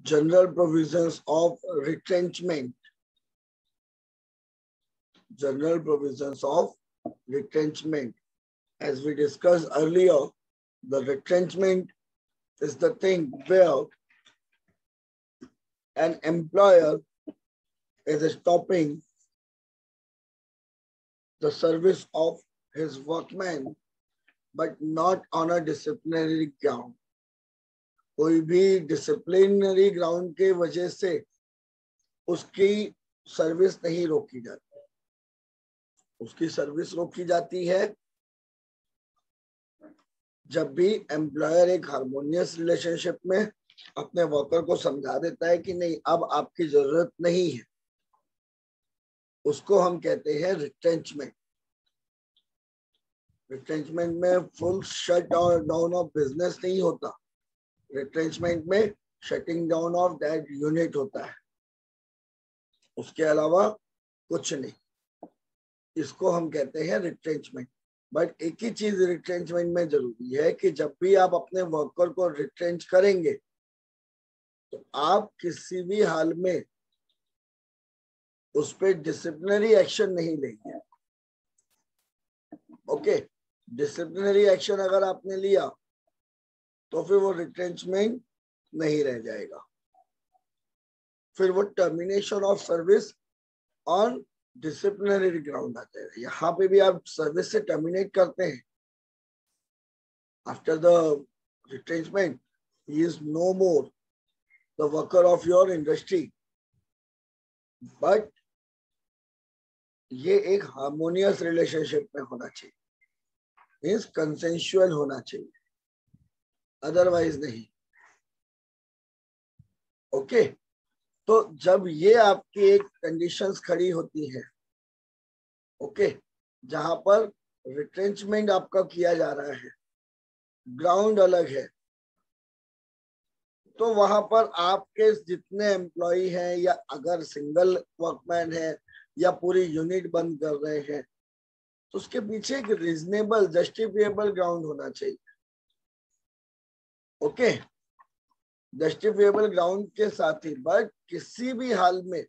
general provisions of retrenchment. General provisions of retrenchment. As we discussed earlier, the retrenchment is the thing where an employer is stopping the service of his workman, but not on a disciplinary ground. कोई भी disciplinary ground के वजह से उसकी service नहीं रोकी जाती। उसकी सर्विस रोकी जाती है जब भी एम्प्लॉयर एक हार्मोनियस रिलेशनशिप में अपने वर्कर को समझा देता है कि नहीं, अब आपकी जरूरत नहीं है। उसको हम कहते हैं रिट्रेंचमेंट। रिट्रेंचमेंट में full shut down of business नहीं होता। रिट्रेंचमेंट में shutting down of that unit होता है, उसके अलावा कुछ नहीं। इसको हम कहते हैं रिट्रेंचमेंट। बट एक ही चीज रिट्रेंचमेंट में जरूरी है कि जब भी आप अपने वर्कर को रिट्रेंच करेंगे तो आप किसी भी हाल में उस पर डिसिप्लिनरी एक्शन नहीं लेंगे। ओके, डिसिप्लिनरी एक्शन अगर आपने लिया तो फिर वो रिट्रेंचमेंट नहीं रह जाएगा, फिर वो termination of service on disciplinary ground आता है। यहाँ पे भी आप सर्विस से टर्मिनेट करते हैं। After the retrenchment he is no more the worker of your industry, but ये एक हार्मोनियस रिलेशनशिप में होना चाहिए, मीन्स कंसेंशुअल होना चाहिए, अदरवाइज नहीं। ओके, तो जब ये आपकी एक कंडीशंस खड़ी होती है, ओके, जहां पर रिट्रेंचमेंट आपका किया जा रहा है, ग्राउंड अलग है, तो वहां पर आपके जितने एम्प्लॉय हैं या अगर सिंगल वर्कमैन है या पूरी यूनिट बंद कर रहे हैं, तो उसके पीछे एक रीजनेबल जस्टिफिएबल ग्राउंड होना चाहिए। ओके, जस्टिफिएबल ग्राउंड के साथ ही बट किसी भी हाल में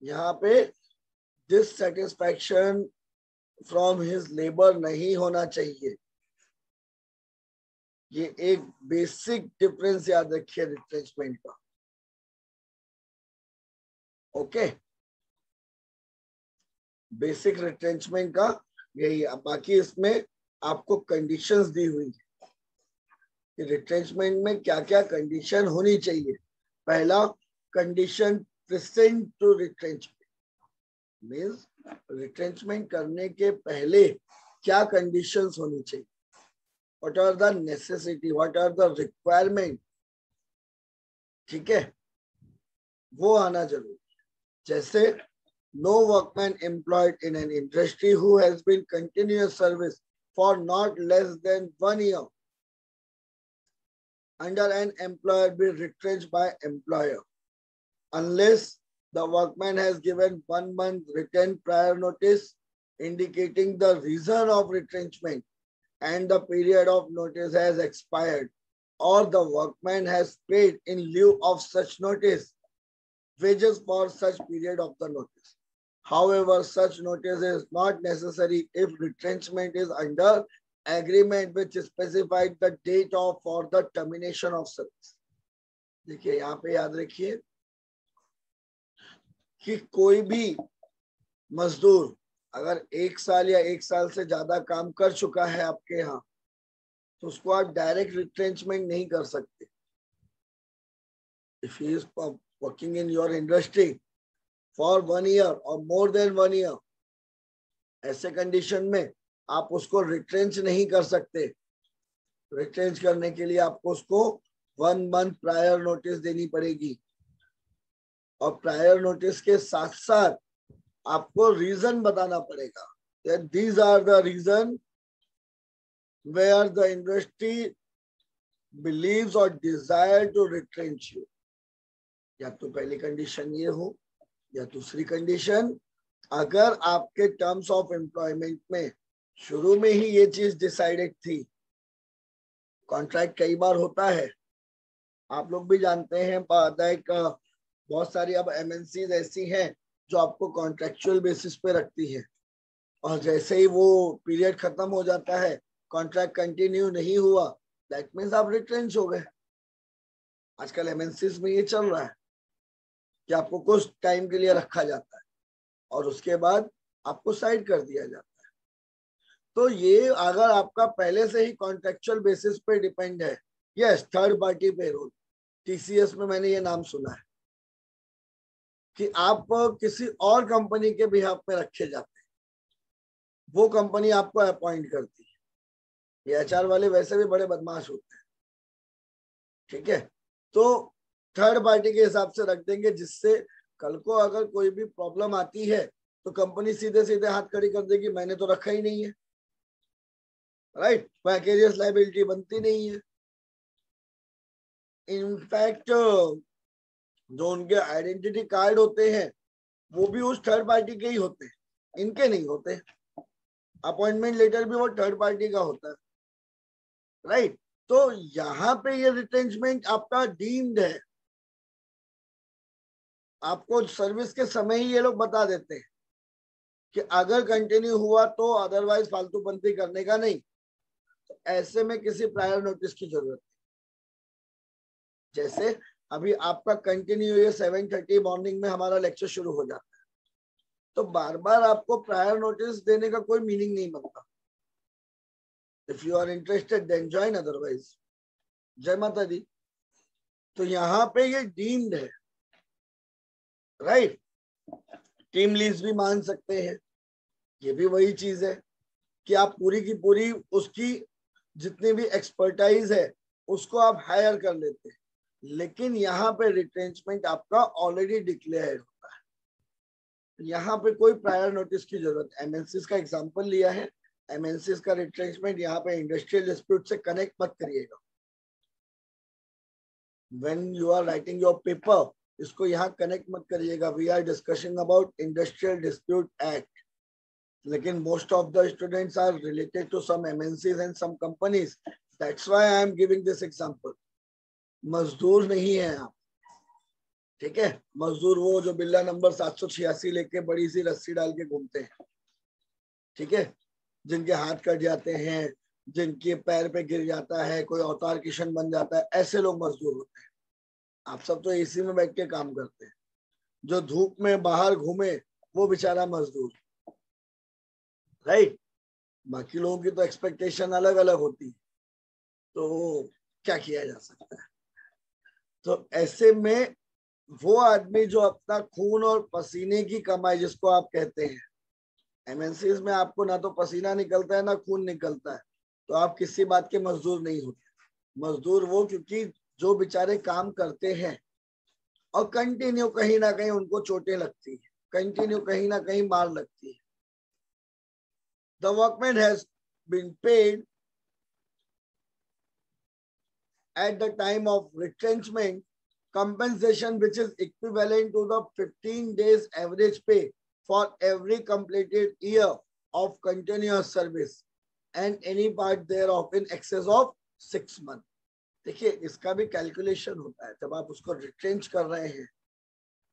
यहाँ पे डिससैटिस्फैक्शन फ्रॉम हिज लेबर नहीं होना चाहिए। ये एक बेसिक डिफरेंस याद रखिए रिट्रेंचमेंट का। ओके, बेसिक रिट्रेंचमेंट का यही है। बाकी इसमें आपको कंडीशंस दी हुई है कि रिट्रेंचमेंट में क्या क्या कंडीशन होनी चाहिए। पहला condition present to retrenchment, means retrenchment करने के पहले क्या कंडीशंस होनी चाहिए, what are the necessity, what are the requirement, ठीक है, वो आना जरूरी है। जैसे no workman employed in an industry who has been continuous service for not less than 1 year under an employer be retrenched by employer unless the workman has given 1 month written prior notice indicating the reason of retrenchment and the period of notice has expired, or the workman has paid in lieu of such notice wages for such period of the notice. However, such notice is not necessary if retrenchment is under agreement which specified the date of for the termination of service. देखिए यहाँ पे याद रखिए कि कोई भी मजदूर अगर 1 साल या 1 साल से ज्यादा काम कर चुका है आपके यहाँ, तो उसको आप डायरेक्ट रिट्रेंचमेंट नहीं कर सकते। If he is working in your industry for 1 year or more than 1 year, ऐसे कंडीशन में आप उसको रिट्रेंच नहीं कर सकते। रिट्रेंच करने के लिए आपको उसको 1 month प्रायर नोटिस देनी पड़ेगी, और प्रायर नोटिस के साथ साथ आपको रीजन बताना पड़ेगा that these are the reason where the industry believes or desire to retrench you। या तो पहली कंडीशन ये हो या दूसरी कंडीशन, अगर आपके टर्म्स ऑफ एम्प्लॉयमेंट में शुरू में ही ये चीज डिसाइडेड थी। कॉन्ट्रैक्ट कई बार होता है आप लोग भी जानते हैं बहुत सारी अब एमएनसीज ऐसी हैं जो आपको कॉन्ट्रेक्चुअल बेसिस पे रखती है, और जैसे ही वो पीरियड खत्म हो जाता है, कॉन्ट्रैक्ट कंटिन्यू नहीं हुआ, दैट मीन्स आप रिट्रेंच हो गए। आजकल एमएनसीज में ये चल रहा है कि आपको कुछ टाइम के लिए रखा जाता है और उसके बाद आपको साइड कर दिया जाता है। तो ये अगर आपका पहले से ही कॉन्ट्रेक्चुअल बेसिस पे डिपेंड है, yes, third party payroll, TCS में मैंने ये नाम सुना है कि आप किसी और कंपनी के बिहाफ में रखे जाते हैं, वो कंपनी आपको अपॉइंट करती है। ये एचआर वाले वैसे भी बड़े बदमाश होते हैं, ठीक है। तो थर्ड पार्टी के हिसाब से रख देंगे, जिससे कल को अगर कोई भी प्रॉब्लम आती है तो कंपनी सीधे सीधे हाथ खड़ी कर देगी, मैंने तो रखा ही नहीं है, राइट। विकैरियस लायबिलिटी बनती नहीं है। इनफैक्ट जो उनके आइडेंटिटी कार्ड होते हैं वो भी उस थर्ड पार्टी के ही होते हैं, इनके नहीं होते। अपॉइंटमेंट लेटर भी वो थर्ड पार्टी का होता है, राइट। तो यहाँ पे ये रिटेंचमेंट आपका डीम्ड है, आपको सर्विस के समय ही ये लोग बता देते हैं कि अगर कंटिन्यू हुआ तो, अदरवाइज फालतू बंदी करने का नहीं। तो ऐसे में किसी प्रायर नोटिस की जरूरत नहीं। जैसे अभी आपका कंटिन्यू ये 7:30 मॉर्निंग में हमारा लेक्चर शुरू हो जाता है, तो बार बार आपको प्रायर नोटिस देने का कोई मीनिंग नहीं बनता। If you are interested then join, otherwise जय माता दी। तो यहाँ पे ये डीम्ड है, राइट। टीम लीज भी मान सकते हैं, ये भी वही चीज है कि आप पूरी की पूरी उसकी जितनी भी एक्सपर्टाइज है उसको आप हायर कर लेते हैं, लेकिन यहाँ पे रिट्रेंचमेंट आपका ऑलरेडी डिक्लेयर होता है। यहाँ पे कोई प्रायर नोटिस की जरूरत, एमएनसीज का एग्जांपल लिया है, एमएनसीज का रिट्रेंचमेंट यहाँ पे इंडस्ट्रियल डिस्प्यूट से कनेक्ट मत करिएगा। When you are writing your paper, इसको यहाँ कनेक्ट मत करिएगा। We are discussing about industrial dispute act, लेकिन most of the students are related to some MNCs and some companies. That's why I am giving this example. मजदूर नहीं है आप, ठीक है। मजदूर वो जो बिल्ला नंबर 786 लेके बड़ी सी रस्सी डाल के घूमते हैं, ठीक है, जिनके हाथ कट जाते हैं, जिनके पैर पे गिर जाता है, कोई अवतार किशन बन जाता है, ऐसे लोग मजदूर होते हैं। आप सब तो एसी में बैठ के काम करते हैं। जो धूप में बाहर घूमे वो बेचारा मजदूर, राइट। बाकी लोगों की तो एक्सपेक्टेशन अलग अलग होती है, तो क्या किया जा सकता है। तो ऐसे में वो आदमी जो अपना खून और पसीने की कमाई, जिसको आप कहते हैं, एमएनसीज में आपको ना तो पसीना निकलता है ना खून निकलता है, तो आप किसी बात के मजदूर नहीं होते। मजदूर वो क्योंकि जो बेचारे काम करते हैं और कंटिन्यू कहीं ना कहीं उनको चोटें लगती है, कंटिन्यू कहीं ना कहीं मार लगती है। The workman has been paid at the time of retrenchment compensation which is equivalent to the 15 days average pay for every completed year of continuous service and any part thereof in excess of 6 months. देखिए इसका भी calculation होता है। जब आप उसको retrench कर रहे हैं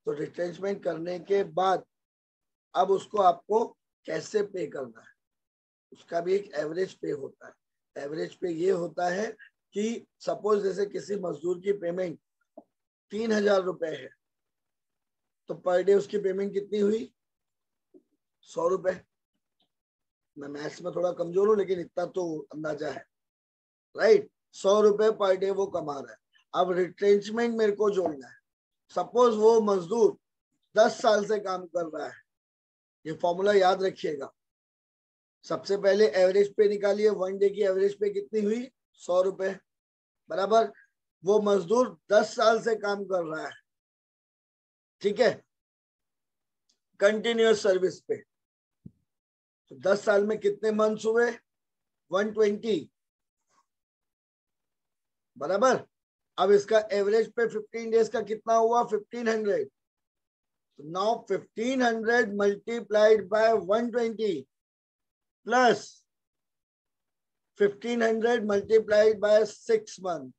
तो रिट्रेंचमेंट करने के बाद अब उसको आपको कैसे पे करना है, उसका भी एक एवरेज पे होता है। एवरेज पे ये होता है कि सपोज जैसे किसी मजदूर की पेमेंट 3,000 रुपए है, तो पर डे उसकी पेमेंट कितनी हुई, 100 रुपए। मैं मैथ्स में थोड़ा कमजोर हूं लेकिन इतना तो अंदाजा है, राइट। 100 रुपए पर डे वो कमा रहा है। अब रिट्रेंचमेंट मेरे को जोड़ना है। सपोज वो मजदूर 10 साल से काम कर रहा है, ये फॉर्मूला याद रखिएगा। सबसे पहले एवरेज पे निकालिए, 1 डे की एवरेज पे कितनी हुई, 100 रुपए, बराबर। वो मजदूर 10 साल से काम कर रहा है, ठीक है, कंटिन्यूअस सर्विस पे। तो 10 साल में कितने मंथ्स हुए, 120, बराबर। अब इसका एवरेज पे 15 डेज का कितना हुआ, 1500। तो now 1500 multiplied by 120 plus 1500 multiplied by 6 month,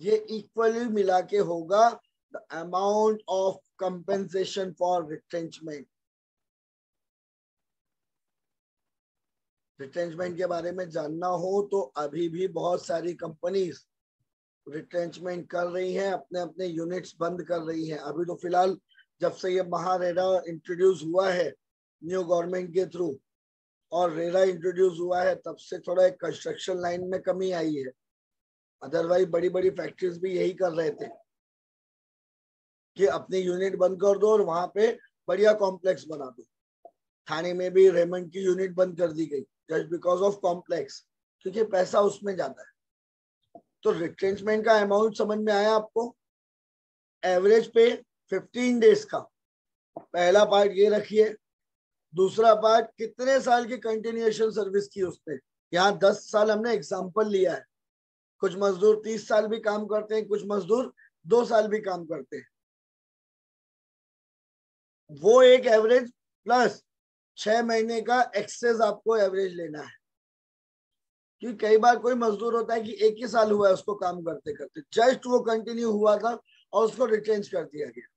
ये इक्वली मिला के होगा the amount of compensation for retrenchment. Retrenchment के बारे में जानना हो तो अभी भी बहुत सारी कंपनीज रिट्रेंचमेंट कर रही हैं, अपने अपने यूनिट्स बंद कर रही हैं। अभी तो फिलहाल जब से ये महारेरा इंट्रोड्यूस हुआ है न्यू गवर्नमेंट के थ्रू और रेरा इंट्रोड्यूस हुआ है, तब से थोड़ा एक कंस्ट्रक्शन लाइन में कमी आई है। अदरवाइज बड़ी बड़ी फैक्ट्रीज भी यही कर रहे थे कि अपनी यूनिट बंद कर दो और वहां पे बढ़िया कॉम्प्लेक्स बना दो। थाने में भी रेमंड की यूनिट बंद कर दी गई जस्ट बिकॉज ऑफ कॉम्प्लेक्स, क्योंकि पैसा उसमें जाता है। तो रिट्रेंचमेंट का अमाउंट समझ में आया आपको? एवरेज पे 15 डेज का पहला पार्ट ये रखिए। दूसरा पार्ट कितने साल की कंटिन्यूएशन सर्विस की उसने। यहाँ 10 साल हमने एग्जाम्पल लिया है। कुछ मजदूर 30 साल भी काम करते हैं, कुछ मजदूर 2 साल भी काम करते हैं। वो एक एवरेज प्लस 6 महीने का एक्सेस आपको एवरेज लेना है। क्योंकि कई बार कोई मजदूर होता है कि 1 ही साल हुआ है उसको काम करते करते, जस्ट वो कंटिन्यू हुआ था और उसको रिटेंच कर दिया गया।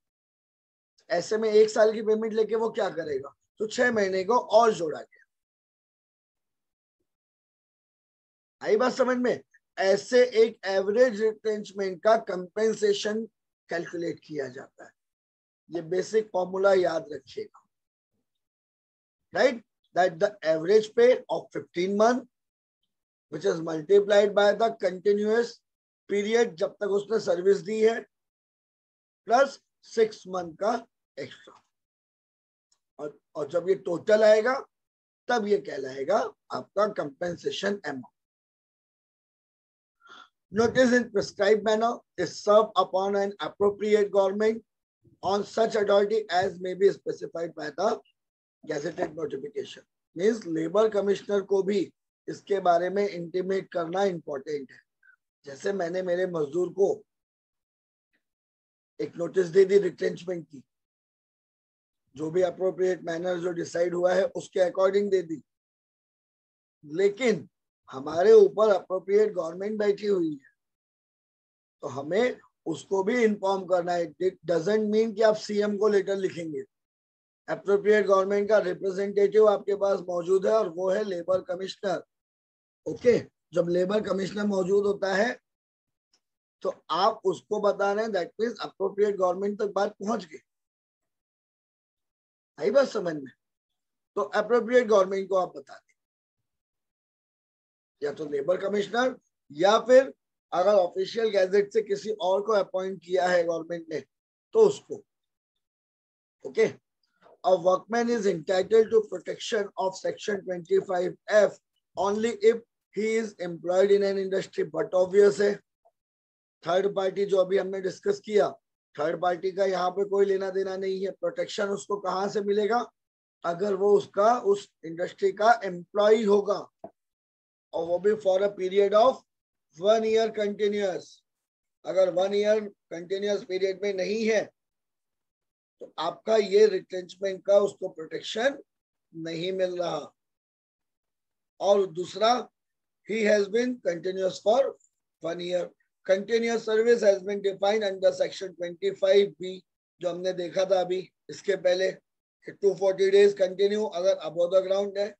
ऐसे में 1 साल की पेमेंट लेके वो क्या करेगा? तो 6 महीने को और जोड़ा गया। आई बात समझ में? ऐसे एक एवरेज रिटेंचमेंट का कंपेंसेशन कैलकुलेट किया जाता है। ये बेसिक फॉर्मूला याद रखिएगा, राइट? दैट द एवरेज पे of 15 month which is multiplied by the continuous period जब तक उसने सर्विस दी है प्लस 6 मंथ का एक्स्ट्रा। और जब ये टोटल आएगा तब ये कहलाएगा आपका compensation amount. Notice in prescribed manner is served upon an appropriate government on such authority as may be specified by the gazetted notification। Means labour commissioner को भी इसके बारे में इंटीमेट करना इंपॉर्टेंट है। जैसे मैंने मेरे मजदूर को एक नोटिस दे दी रिट्रेंचमेंट की, जो भी अप्रोप्रिएट मैनर जो डिसाइड हुआ है उसके अकॉर्डिंग दे दी, लेकिन हमारे ऊपर अप्रोप्रिएट गवर्नमेंट बैठी हुई है तो हमें उसको भी इन्फॉर्म करना है। इट डजंट मीन कि आप सीएम को लेटर लिखेंगे। अप्रोप्रिएट गवर्नमेंट का रिप्रेजेंटेटिव आपके पास मौजूद है और वो है लेबर कमिश्नर। ओके, जब लेबर कमिश्नर मौजूद होता है तो आप उसको बता रहे हैं, दैट मीन्स अप्रोप्रिएट गवर्नमेंट तक बात पहुंच गई। आई बात समझ में? तो अप्रोप्रिएट गवर्नमेंट को आप बता दें, या तो लेबर कमिश्नर या फिर अगर ऑफिशियल गैजेट से किसी और को अपॉइंट किया है गवर्नमेंट ने तो उसको। Okay, a workman is entitled to protection of section 25F only if he is employed in an industry, but obvious है थर्ड पार्टी जो अभी हमने डिस्कस किया, थर्ड पार्टी का यहाँ पे कोई लेना देना नहीं है। प्रोटेक्शन उसको कहाँ से मिलेगा? अगर वो उसका उस इंडस्ट्री का एम्प्लॉय होगा और वो भी for a period of 1 year continuous. अगर 1 ईयर कंटिन्यूअस पीरियड में नहीं है तो आपका ये रिट्रेंचमेंट का उसको प्रोटेक्शन नहीं मिल रहा। और दूसरा, he has been continuous for 1 year। Continuous service has been defined under section 25B जो हमने देखा था अभी इसके पहले, 240 days कंटिन्यू अगर अबव द ग्राउंड है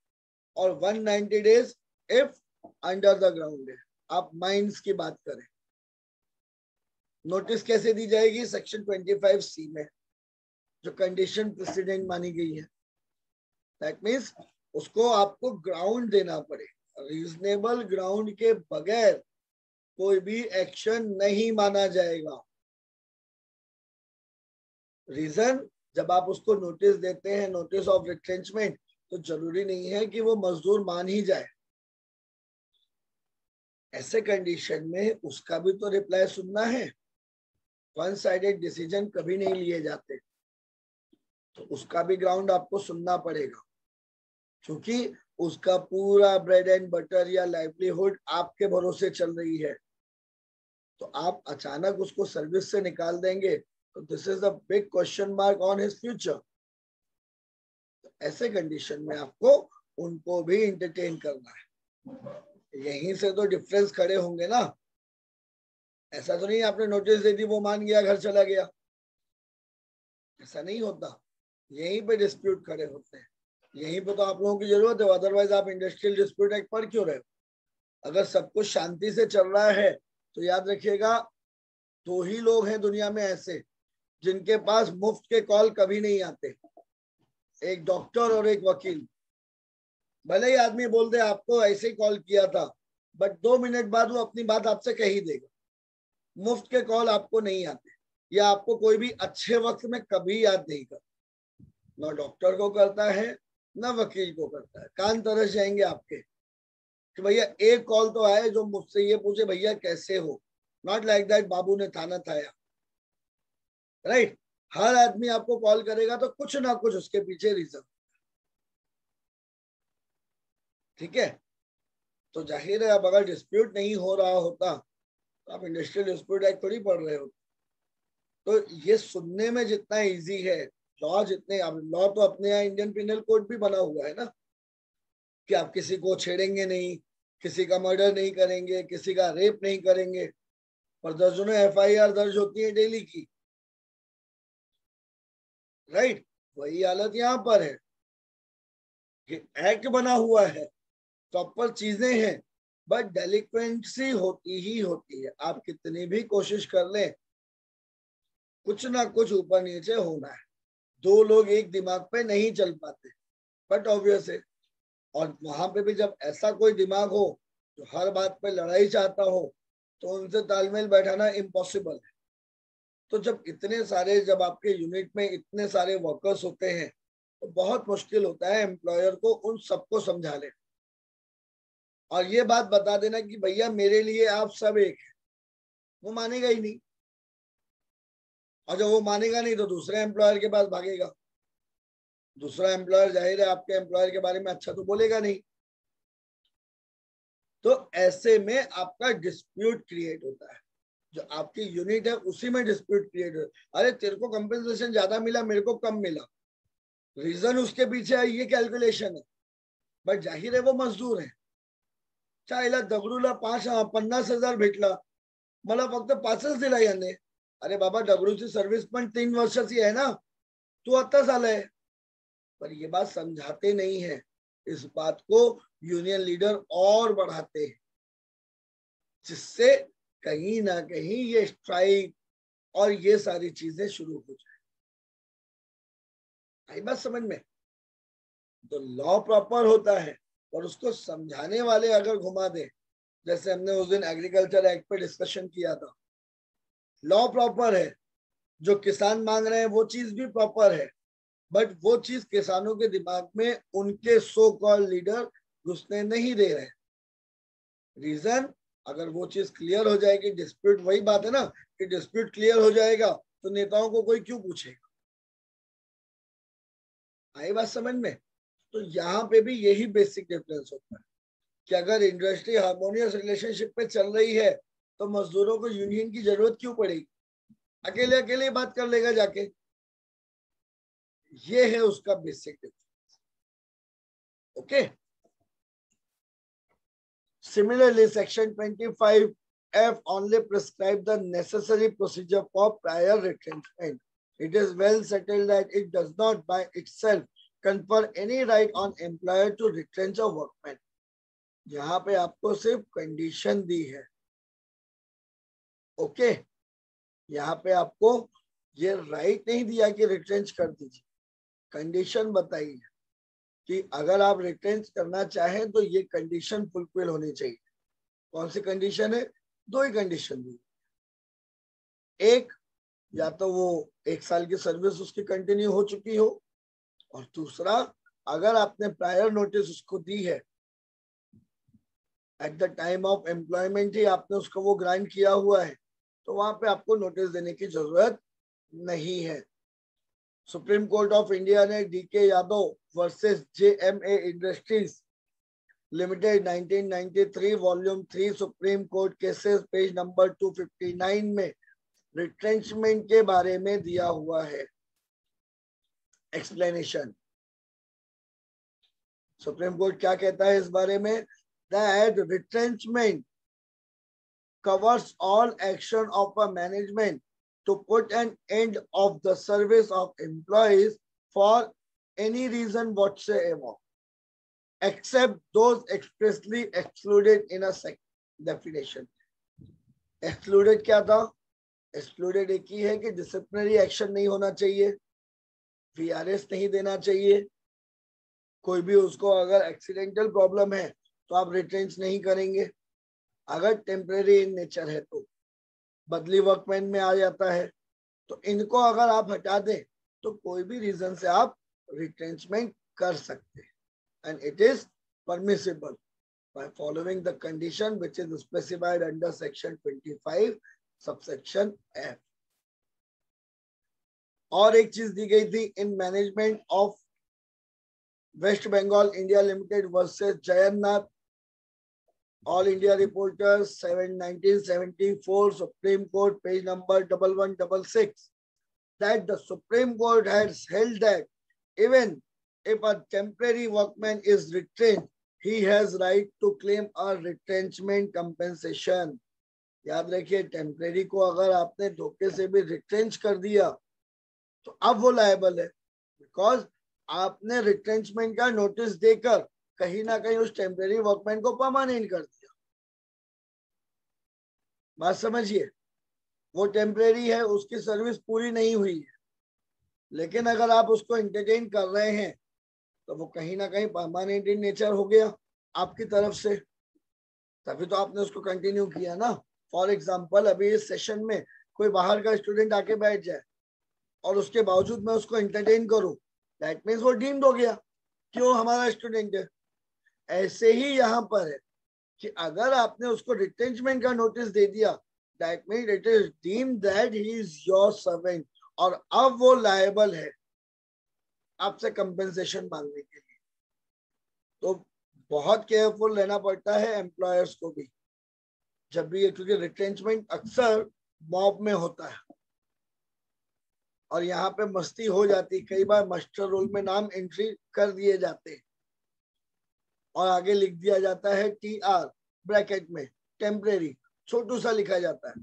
और 190 days if under the ground है। आप माइंस की बात करें, नोटिस कैसे दी जाएगी? सेक्शन 25C में जो कंडीशन प्रेसिडेंट मानी गई है। दैट मीन्स उसको आपको ग्राउंड देना पड़ेगा। रीजनेबल ग्राउंड के बगैर कोई भी एक्शन नहीं माना जाएगा। रीजन, जब आप उसको नोटिस देते हैं, नोटिस ऑफ रिट्रेंचमेंट, तो जरूरी नहीं है कि वो मजदूर मान ही जाए। ऐसे कंडीशन में उसका भी तो रिप्लाई सुनना है। वन साइडेड डिसीजन कभी नहीं लिए जाते, तो उसका भी ग्राउंड आपको सुनना पड़ेगा, क्योंकि उसका पूरा ब्रेड एंड बटर या लाइवलीहुड आपके भरोसे चल रही है। तो आप अचानक उसको सर्विस से निकाल देंगे तो this is a big question mark on his future. ऐसे कंडीशन में आपको उनको भी एंटरटेन करना है। यहीं से तो डिफरेंस खड़े होंगे ना। ऐसा तो नहीं आपने नोटिस दे दी वो मान गया घर चला गया, ऐसा नहीं होता। यहीं पे डिस्प्यूट खड़े होते हैं, यहीं पे तो आप लोगों की जरूरत है, अदरवाइज आप इंडस्ट्रियल डिस्प्यूट एक्ट पढ़ क्यों रहे हो? अगर सब कुछ शांति से चल रहा है तो याद रखिएगा, दो ही लोग हैं दुनिया में ऐसे जिनके पास मुफ्त के कॉल कभी नहीं आते, एक डॉक्टर और एक वकील। भले ही आदमी बोल दे आपको ऐसे ही कॉल किया था, बट 2 मिनट बाद वो अपनी बात आपसे कह ही देगा। मुफ्त के कॉल आपको नहीं आते, या आपको कोई भी अच्छे वक्त में कभी याद नहीं करता, ना डॉक्टर को करता है ना वकील को करता है। कान तरस जाएंगे आपके कि भैया एक कॉल तो आए जो मुझसे ये पूछे भैया कैसे हो, नॉट लाइक दैट बाबू ने थाना थाया, राइट। हर आदमी आपको कॉल करेगा तो कुछ ना कुछ उसके पीछे रीजन, ठीक है। तो जाहिर है अब अगर डिस्प्यूट नहीं हो रहा होता तो आप इंडस्ट्रियल डिस्प्यूट एक्ट थोड़ी पढ़ रहे हो। तो ये सुनने में जितना इजी है, लॉ जितने, अब लॉ तो अपने यहाँ इंडियन पिनल कोड भी बना हुआ है ना, कि आप किसी को छेड़ेंगे नहीं, किसी का मर्डर नहीं करेंगे, किसी का रेप नहीं करेंगे, पर दर्जनों FIR दर्ज होती है डेली की, राइट। वही हालत यहाँ पर है कि एक्ट बना हुआ है, प्रॉपर चीजें हैं, बट डेलिक्वेंसी होती ही होती है। आप कितनी भी कोशिश कर लें, कुछ ना कुछ ऊपर नीचे होना है। दो लोग एक दिमाग पे नहीं चल पाते, बट ऑब्वियस है। और वहां पे भी जब ऐसा कोई दिमाग हो जो हर बात पे लड़ाई चाहता हो, तो उनसे तालमेल बैठाना इम्पॉसिबल है। तो जब आपके यूनिट में इतने सारे वर्कर्स होते हैं तो बहुत मुश्किल होता है एम्प्लॉयर को उन सबको समझा ले और ये बात बता देना कि भैया मेरे लिए आप सब एक है। वो मानेगा ही नहीं, और जब वो मानेगा नहीं तो दूसरे एम्प्लॉयर के पास भागेगा। दूसरा एम्प्लॉयर जाहिर है आपके एम्प्लॉयर के बारे में अच्छा तो बोलेगा नहीं, तो ऐसे में आपका डिस्प्यूट क्रिएट होता है। जो आपकी यूनिट है उसी में डिस्प्यूट क्रिएट हो, अरे तेरे को कंपेंसेशन ज्यादा मिला, मेरे को कम मिला, रीजन उसके पीछे है, ये कैलकुलेशन है। बट जाहिर है वो मजदूर है, चाहेला दगडूला 50,000 भेटला, मला फक्त 5च दिला याने। अरे बाबा दगडूची सर्व्हिस पण 3 वर्षाची आहे ना, तू आताच आलाय। पर ये बात समझाते नहीं है, इस बात को यूनियन लीडर और बढ़ाते हैं, जिससे कहीं ना कहीं ये स्ट्राइक और ये सारी चीजें शुरू हो जाए। आई बात समझ में? तो लॉ प्रॉपर होता है और उसको समझाने वाले अगर घुमा दे, जैसे हमने उस दिन एग्रीकल्चर एक्ट पे डिस्कशन किया था, लॉ प्रॉपर है, जो किसान मांग रहे हैं वो चीज भी प्रॉपर है, बट वो चीज किसानों के दिमाग में उनके सो कॉल्ड लीडर घुसने नहीं दे रहे। रीजन, अगर वो चीज क्लियर हो जाएगी, डिस्प्यूट, वही बात है ना कि डिस्प्यूट क्लियर हो जाएगा तो नेताओं को कोई क्यों पूछेगा। आई बात समझ में? तो यहाँ पे भी यही बेसिक डिफरेंस होता है कि अगर इंडस्ट्री हार्मोनियस रिलेशनशिप पे चल रही है तो मजदूरों को यूनियन की जरूरत क्यों पड़ेगी? अकेले अकेले बात कर लेगा जाके। ये है उसका basic difference. Okay. Similarly, Section 25F only prescribes the necessary procedure for prior retrenchment. It is well settled that it does not by itself confer any right on employer to retrench a workman. यहाँ पे आपको सिर्फ condition दी है, okay. यहाँ पे आपको ये right नहीं दिया कि रिट्रेंच कर दीजिए, कंडीशन बताई है कि अगर आप रिट्रेंच करना चाहें तो ये कंडीशन फुलफिल होनी चाहिए। कौन सी कंडीशन है? दो ही कंडीशन दी। एक, या तो वो 1 साल की सर्विस उसकी कंटिन्यू हो चुकी हो, और दूसरा, अगर आपने प्रायर नोटिस उसको दी है, at the time of employment ही आपने उसको वो ग्रांट किया हुआ है, तो वहां पे आपको नोटिस देने की जरूरत नहीं है। सुप्रीम कोर्ट ऑफ इंडिया ने DK Yadav versus JMA industries limited 1993 volume 3 supreme court cases page number 259 में रिट्रेंचमेंट के बारे में दिया हुआ है एक्सप्लेनेशन। सुप्रीम कोर्ट क्या कहता है इस बारे में? That retrenchment covers all action of a management to put an end of the service of employees for any reason whatsoever, except those expressly excluded in a definition. Excluded क्या था? Excluded एक ही है कि disciplinary action नहीं होना चाहिए, VRS नहीं देना चाहिए, कोई भी उसको अगर accidental problem है तो आप retrench नहीं करेंगे, अगर टेम्परेरी इन नेचर है तो बदली वर्कमैन में आ जाता है, तो इनको अगर आप हटा दें तो कोई भी रीजन से आप रिट्रेंचमेंट कर सकते हैं, and it is permissible by following the condition which is specified under section 25 subsection F. और एक चीज दी गई थी in management of West Bengal India Limited versus Jagannath, All India Reporters 1974 Supreme Court page number 1166, that the Supreme Court has held that even if a temporary workman is retrenched, he has right to claim a retrenchment compensation. याद रखिए, temporary को अगर आपने धोखे से भी retrench कर दिया तो अब वो लायबल है, बिकॉज आपने रिट्रेंचमेंट का नोटिस देकर कहीं ना कहीं उस टेम्परेरी वर्कमैन को परमानेंट कर दिया। बात समझिए, वो टेम्परेरी है, उसकी सर्विस पूरी नहीं हुई है, लेकिन अगर आप उसको एंटरटेन कर रहे हैं तो वो कहीं ना कहीं परमानेंट इन नेचर हो गया आपकी तरफ से, तभी तो आपने उसको कंटिन्यू किया ना। फॉर एग्जाम्पल, अभी इस सेशन में कोई बाहर का स्टूडेंट आके बैठ जाए और उसके बावजूद मैं उसको एंटरटेन करूं, दैट मीन्स वो डीम्ड हो गया कि वो हमारा स्टूडेंट है। ऐसे ही यहाँ पर है कि अगर आपने उसको रिटेंचमेंट का नोटिस दे दिया, that means it is deemed that he is your servant, और अब वो लायबल है आपसे कंपेंसेशन मांगने के लिए। तो बहुत केयरफुल रहना पड़ता है एम्प्लॉयर्स को भी जब भी, क्योंकि रिटेंचमेंट अक्सर मॉब में होता है और यहाँ पे मस्ती हो जाती, कई बार मास्टर रोल में नाम एंट्री कर दिए जाते हैं और आगे लिख दिया जाता है TR ब्रैकेट में टेम्परेरी, छोटू सा लिखा जाता है,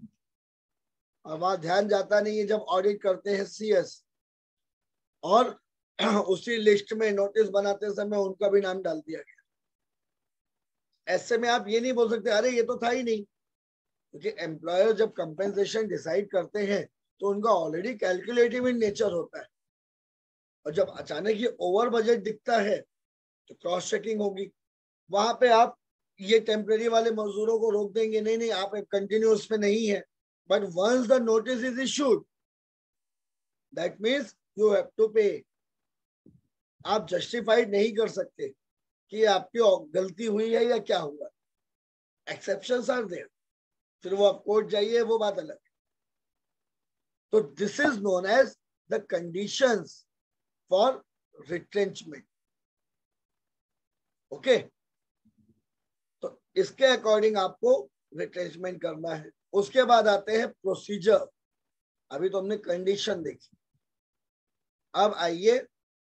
और वहां ध्यान जाता नहीं है जब ऑडिट करते हैं CS, और उसी लिस्ट में नोटिस बनाते समय उनका भी नाम डाल दिया गया। ऐसे में आप ये नहीं बोल सकते अरे ये तो था ही नहीं, क्योंकि एम्प्लॉयर जब कंपेंसेशन डिसाइड करते हैं तो उनका ऑलरेडी कैलकुलेटिव इन नेचर होता है, और जब अचानक ये ओवर बजट दिखता है तो क्रॉस चेकिंग होगी। वहां पे आप ये टेम्परेरी वाले मजदूरों को रोक देंगे, नहीं नहीं आप कंटिन्यूस में नहीं है, but once the notice is issued that means you have to pay. आप जस्टिफाइड नहीं कर सकते कि आपकी गलती हुई है या क्या हुआ, एक्सेप्शंस आर देयर, फिर वो आप कोर्ट जाइए, वो बात अलग है। तो this is known as the conditions for retrenchment. Okay, तो इसके अकॉर्डिंग आपको रिट्रेंचमेंट करना है। उसके बाद आते हैं प्रोसीजर। अभी तो हमने कंडीशन देखी, अब आइए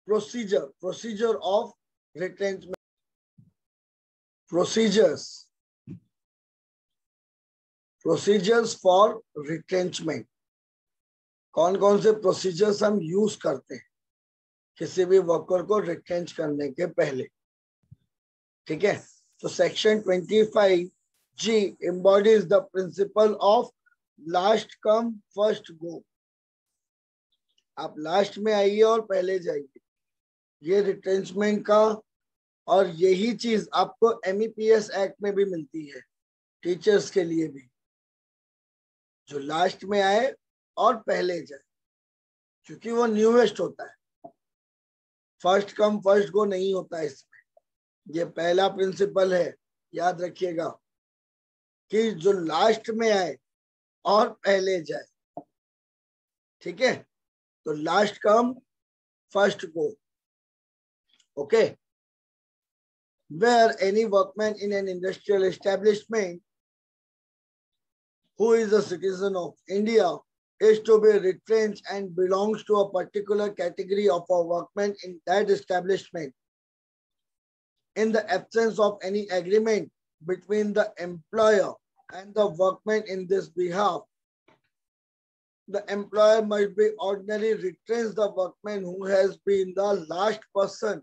procedure, procedure of retrenchment. Procedures for retrenchment, कौन कौन से प्रोसीजर्स हम यूज करते हैं किसी भी वर्कर को रिट्रेंच करने के पहले। ठीक है, तो section 25G embodies the principle of last come first go। आप लास्ट में आइए और पहले जाइए, ये रिट्रेंचमेंट का, और यही चीज आपको MEPS एक्ट में भी मिलती है टीचर्स के लिए भी, जो लास्ट में आए और पहले जाए, क्योंकि वो न्यूएस्ट होता है, फर्स्ट कम फर्स्ट गो नहीं होता इसमें। ये पहला प्रिंसिपल है, याद रखिएगा कि जो लास्ट में आए और पहले जाए। ठीक है, तो last come first go. Okay, where any workman in an industrial establishment who is a citizen of India is to be retrenched and belongs to a particular category of a workman in that establishment, in the absence of any agreement between the employer and the workman in this behalf, the employer must be ordinarily retrench the workman who has been the last person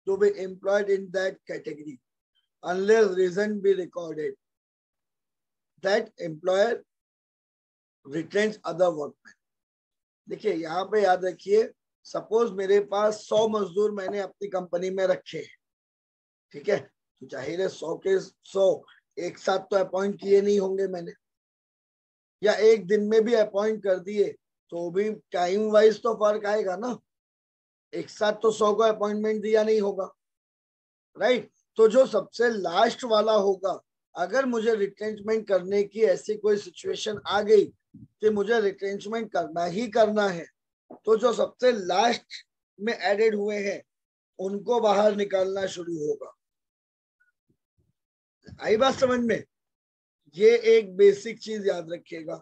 to be employed in that category, unless reason be recorded that employer retrench other workmen. देखिए यहाँ पे याद रखिए, suppose मेरे पास 100 मजदूर मैंने अपनी company में रखे हैं, ठीक है, तो जाहिर है 100 के 100 एक साथ तो अपॉइंट किए नहीं होंगे मैंने, या एक दिन में भी अपॉइंट कर दिए तो भी टाइम वाइज तो फर्क आएगा ना, एक साथ तो 100 को अपॉइंटमेंट दिया नहीं होगा, राइट। तो जो सबसे लास्ट वाला होगा, अगर मुझे रिट्रेंचमेंट करने की ऐसी कोई सिचुएशन आ गई कि मुझे रिट्रेंचमेंट करना ही करना है, तो जो सबसे लास्ट में एडेड हुए हैं उनको बाहर निकालना शुरू होगा। आई बात समझ में? ये एक बेसिक चीज याद रखिएगा।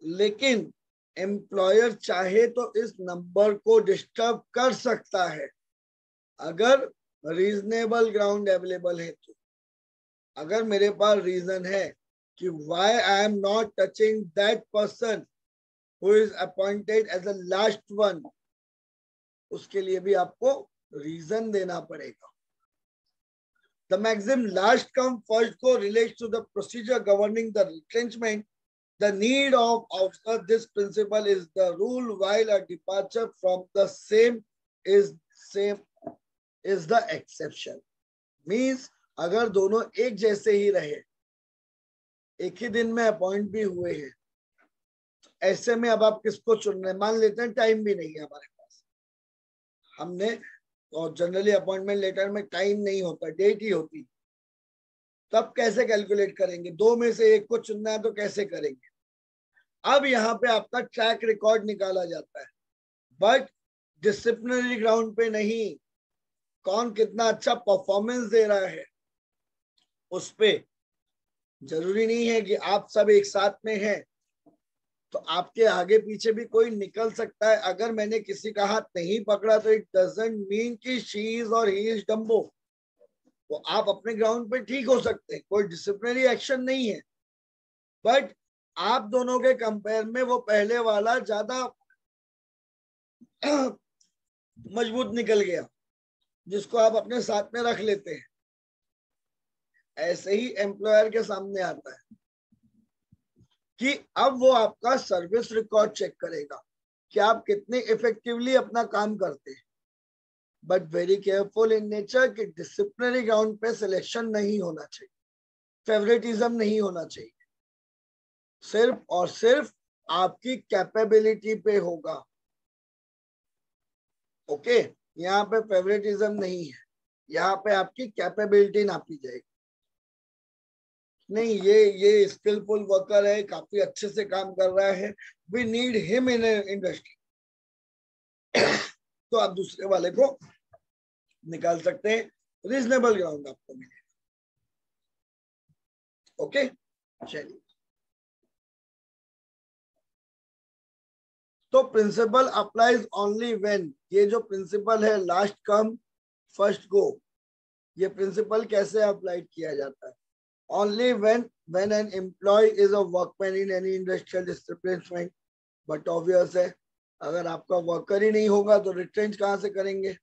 लेकिन एम्प्लॉयर चाहे तो इस नंबर को डिस्टर्ब कर सकता है अगर रीजनेबल ग्राउंड अवेलेबल है तो। अगर मेरे पास रीजन है कि why I am not touching that person who is appointed as the last one, उसके लिए भी आपको रीजन देना पड़ेगा। The maxim last come first go relates to the procedure governing the retrenchment. The need of observe this principle is the rule, while a departure from the same is the exception. Means अगर दोनों एक जैसे ही रहे, एक ही दिन में appoint भी हुए हैं, ऐसे में अब आप किसको चुन रहे हैं? मान लेते हैं टाइम भी नहीं है हमारे पास, हमने, और जनरली अपॉइंटमेंट लेटर में टाइम नहीं होता, डेट ही होती, तब कैसे कैलकुलेट करेंगे? दो में से एक को चुनना है तो कैसे करेंगे? अब यहाँ पे आपका ट्रैक रिकॉर्ड निकाला जाता है, बट डिसिप्लिनरी ग्राउंड पे नहीं, कौन कितना अच्छा परफॉर्मेंस दे रहा है उस पे। जरूरी नहीं है कि आप सब एक साथ में हैं, तो आपके आगे पीछे भी कोई निकल सकता है। अगर मैंने किसी का हाथ नहीं पकड़ा तो इट डजंट मीन कि शी इज और ही इज डम्बो। वो आप अपने ग्राउंड पे ठीक हो सकते हैं, कोई डिसिप्लिनरी एक्शन नहीं है, बट आप दोनों के कंपेयर में वो पहले वाला ज्यादा मजबूत निकल गया, जिसको आप अपने साथ में रख लेते हैं। ऐसे ही एम्प्लॉयर के सामने आता है कि अब वो आपका सर्विस रिकॉर्ड चेक करेगा कि आप कितने इफेक्टिवली अपना काम करते हैं, but very careful in nature कि डिसिप्लिनरी ग्राउंड पे सिलेक्शन नहीं होना चाहिए, फेवरेटिज्म नहीं होना चाहिए, सिर्फ और सिर्फ आपकी कैपेबिलिटी पे होगा। ओके, यहाँ पे फेवरेटिज्म नहीं है, यहाँ पे आपकी कैपेबिलिटी नापी जाएगी। नहीं, ये स्किलफुल वर्कर है, काफी अच्छे से काम कर रहा है, we need him in industry, तो आप दूसरे वाले को निकाल सकते हैं, रीजनेबल ग्राउंड आपको मिलेगा। ओके, चलिए, तो प्रिंसिपल अप्लाइज ओनली व्हेन, ये जो प्रिंसिपल है लास्ट कम फर्स्ट गो, ये प्रिंसिपल कैसे अप्लाइड किया जाता है? Only when an employee is a workman in any industrial establishment, but obvious है, अगर आपका वर्कर ही नहीं होगा तो रिट्रेंच कहाँ से करेंगे?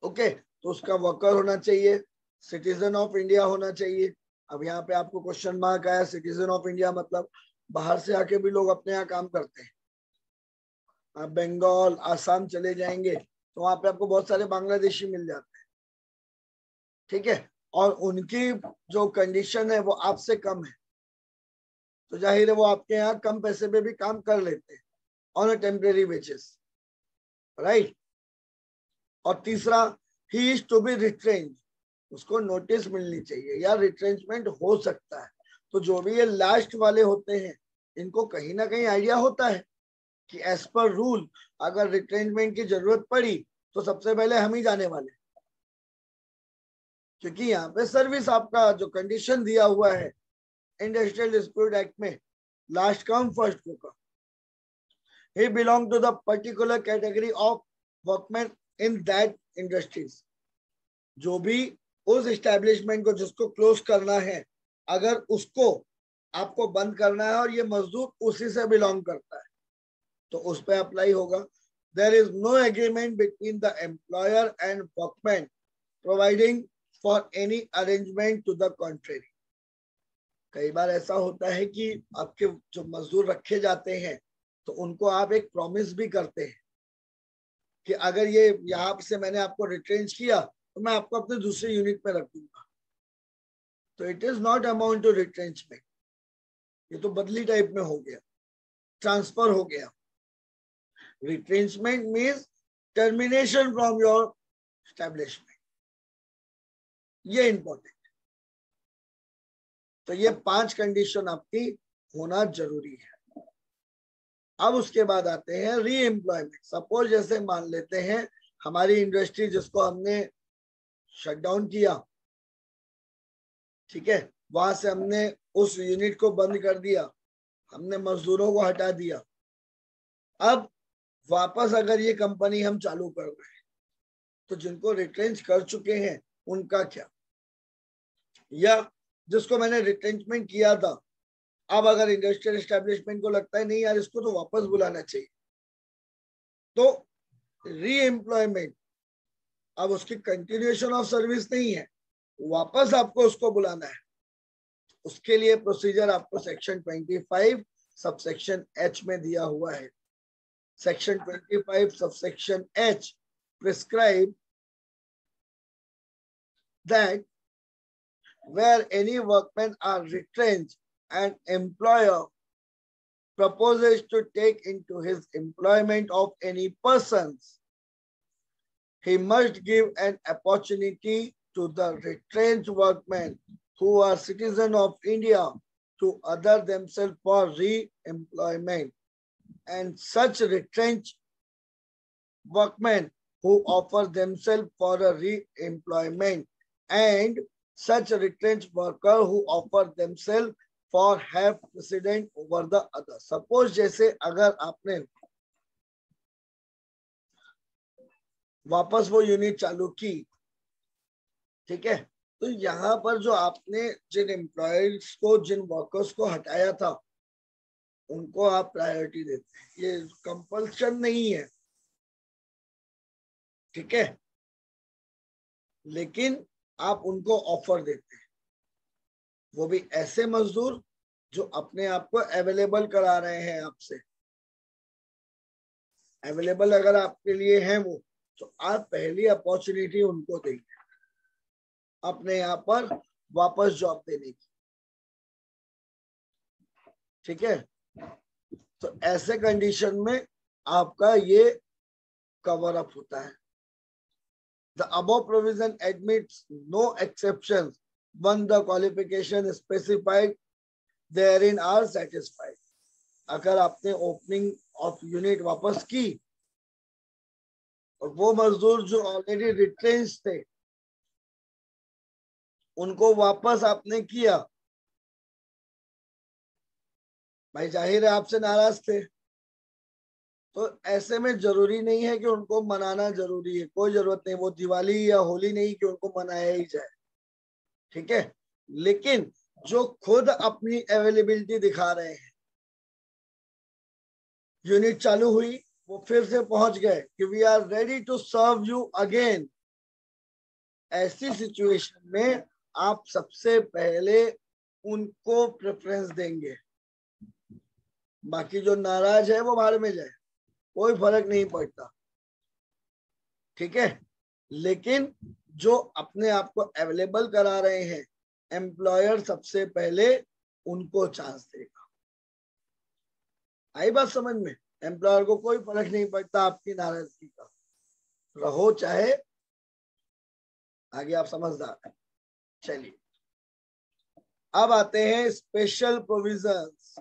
ओके, तो उसका वर्कर होना चाहिए, सिटीजन ऑफ इंडिया होना चाहिए। अब यहाँ पे आपको क्वेश्चन मार्क आया, सिटीजन ऑफ इंडिया मतलब बाहर से आके भी लोग अपने यहाँ काम करते हैं। आप बंगाल, आसाम चले जाएंगे तो वहां पे आपको बहुत सारे बांग्लादेशी मिल जाते हैं, ठीक है, और उनकी जो कंडीशन है वो आपसे कम है, तो जाहिर है वो आपके यहाँ कम पैसे पे भी काम कर लेते हैं on a temporary basis, right. और तीसरा, he is to be retrench, उसको नोटिस मिलनी चाहिए या रिट्रेंचमेंट हो सकता है। तो जो भी ये लास्ट वाले होते हैं, इनको कहीं ना कहीं आइडिया होता है कि एज पर रूल अगर रिट्रेंचमेंट की जरूरत पड़ी तो सबसे पहले हम ही जाने वाले, क्योंकि यहाँ पे सर्विस आपका जो कंडीशन दिया हुआ है इंडस्ट्रियल डिस्प्यूट एक्ट में, लास्ट कम फर्स्ट गो का, he belong to the particular category of workmen in that industries, जो भी उस एस्टेब्लिशमेंट को जिसको क्लोज करना है अगर उसको आपको बंद करना है और ये मजदूर उसी से बिलोंग करता है तो उस पर अप्लाई होगा। There is no agreement between the employer and workman providing for any arrangement to the contrary. कई बार ऐसा होता है कि आपके जो मजदूर रखे जाते हैं तो उनको आप एक प्रॉमिस भी करते हैं कि अगर ये यहाँ से मैंने आपको रिट्रेंच किया तो मैं आपको अपने दूसरे यूनिट में रख दूंगा। तो it is not amount to retrenchment, ये तो बदली टाइप में हो गया, ट्रांसफर हो गया। Retrenchment means termination from your establishment, ये इंपॉर्टेंट। तो ये 5 कंडीशन आपकी होना जरूरी है। अब उसके बाद आते हैं री एम्प्लॉयमेंट। सपोज जैसे मान लेते हैं हमारी इंडस्ट्री जिसको हमने शट डाउन किया, ठीक है, वहां से हमने उस यूनिट को बंद कर दिया, हमने मजदूरों को हटा दिया। अब वापस अगर ये कंपनी हम चालू कर रहे हैं तो जिनको रिट्रेंच कर चुके हैं उनका क्या, या जिसको मैंने रिट्रेंचमेंट किया था अब अगर इंडस्ट्रियल एस्टेब्लिशमेंट को लगता है नहीं यार इसको तो वापस बुलाना चाहिए, तो री एम्प्लॉयमेंट, अब उसकी कंटिन्यूएशन ऑफ सर्विस नहीं है, वापस आपको उसको बुलाना है। उसके लिए प्रोसीजर आपको सेक्शन 25 सबसेक्शन एच में दिया हुआ है। Section 25 subsection H prescribe that where any workmen are retrenched and employer proposes to take into his employment of any persons, he must give an opportunity to the retrenched workmen who are citizens of India to other themselves for re-employment, and such retrenched workmen who offer themselves for a re-employment and such retrenched worker who offer themselves for have precedent over the other. Suppose जैसे अगर आपने वापस वो unit चालू की, ठीक है, तो यहाँ पर जो आपने जिन एम्प्लॉयज को, जिन वर्कर्स को हटाया था उनको आप प्रायोरिटी देते हैं। ये कंपल्शन नहीं है, ठीक है, लेकिन आप उनको ऑफर देते हैं। वो भी ऐसे मजदूर जो अपने आप को अवेलेबल करा रहे हैं आपसे, अवेलेबल अगर आपके लिए है वो, तो आप पहली अपॉर्चुनिटी उनको देंगे अपने यहाँ पर वापस जॉब देने की, ठीक है। तो ऐसे कंडीशन में आपका ये कवर अप होता है। The above provision admits no exceptions when the qualification specified therein are satisfied. अगर आपने ओपनिंग ऑफ यूनिट वापस की और वो मजदूर जो ऑलरेडी रिट्रेंच थे उनको वापस आपने किया, भाई जाहिर है आपसे नाराज थे, तो ऐसे में जरूरी नहीं है कि उनको मनाना जरूरी है, कोई जरूरत नहीं, वो दिवाली या होली नहीं कि उनको मनाया ही जाए, ठीक है। लेकिन जो खुद अपनी अवेलेबिलिटी दिखा रहे हैं, यूनिट चालू हुई, वो फिर से पहुंच गए कि we are ready to serve you again, ऐसी सिचुएशन में आप सबसे पहले उनको प्रेफरेंस देंगे। बाकी जो नाराज है वो बाहर में जाए, कोई फर्क नहीं पड़ता, ठीक है। लेकिन जो अपने आप को अवेलेबल करा रहे हैं, एम्प्लॉयर सबसे पहले उनको चांस देगा। आई बात समझ में? एम्प्लॉयर को कोई फर्क नहीं पड़ता आपकी नाराजगी का, रहो चाहे आगे, आप समझदार हैं। चलिए अब आते हैं स्पेशल प्रोविजंस,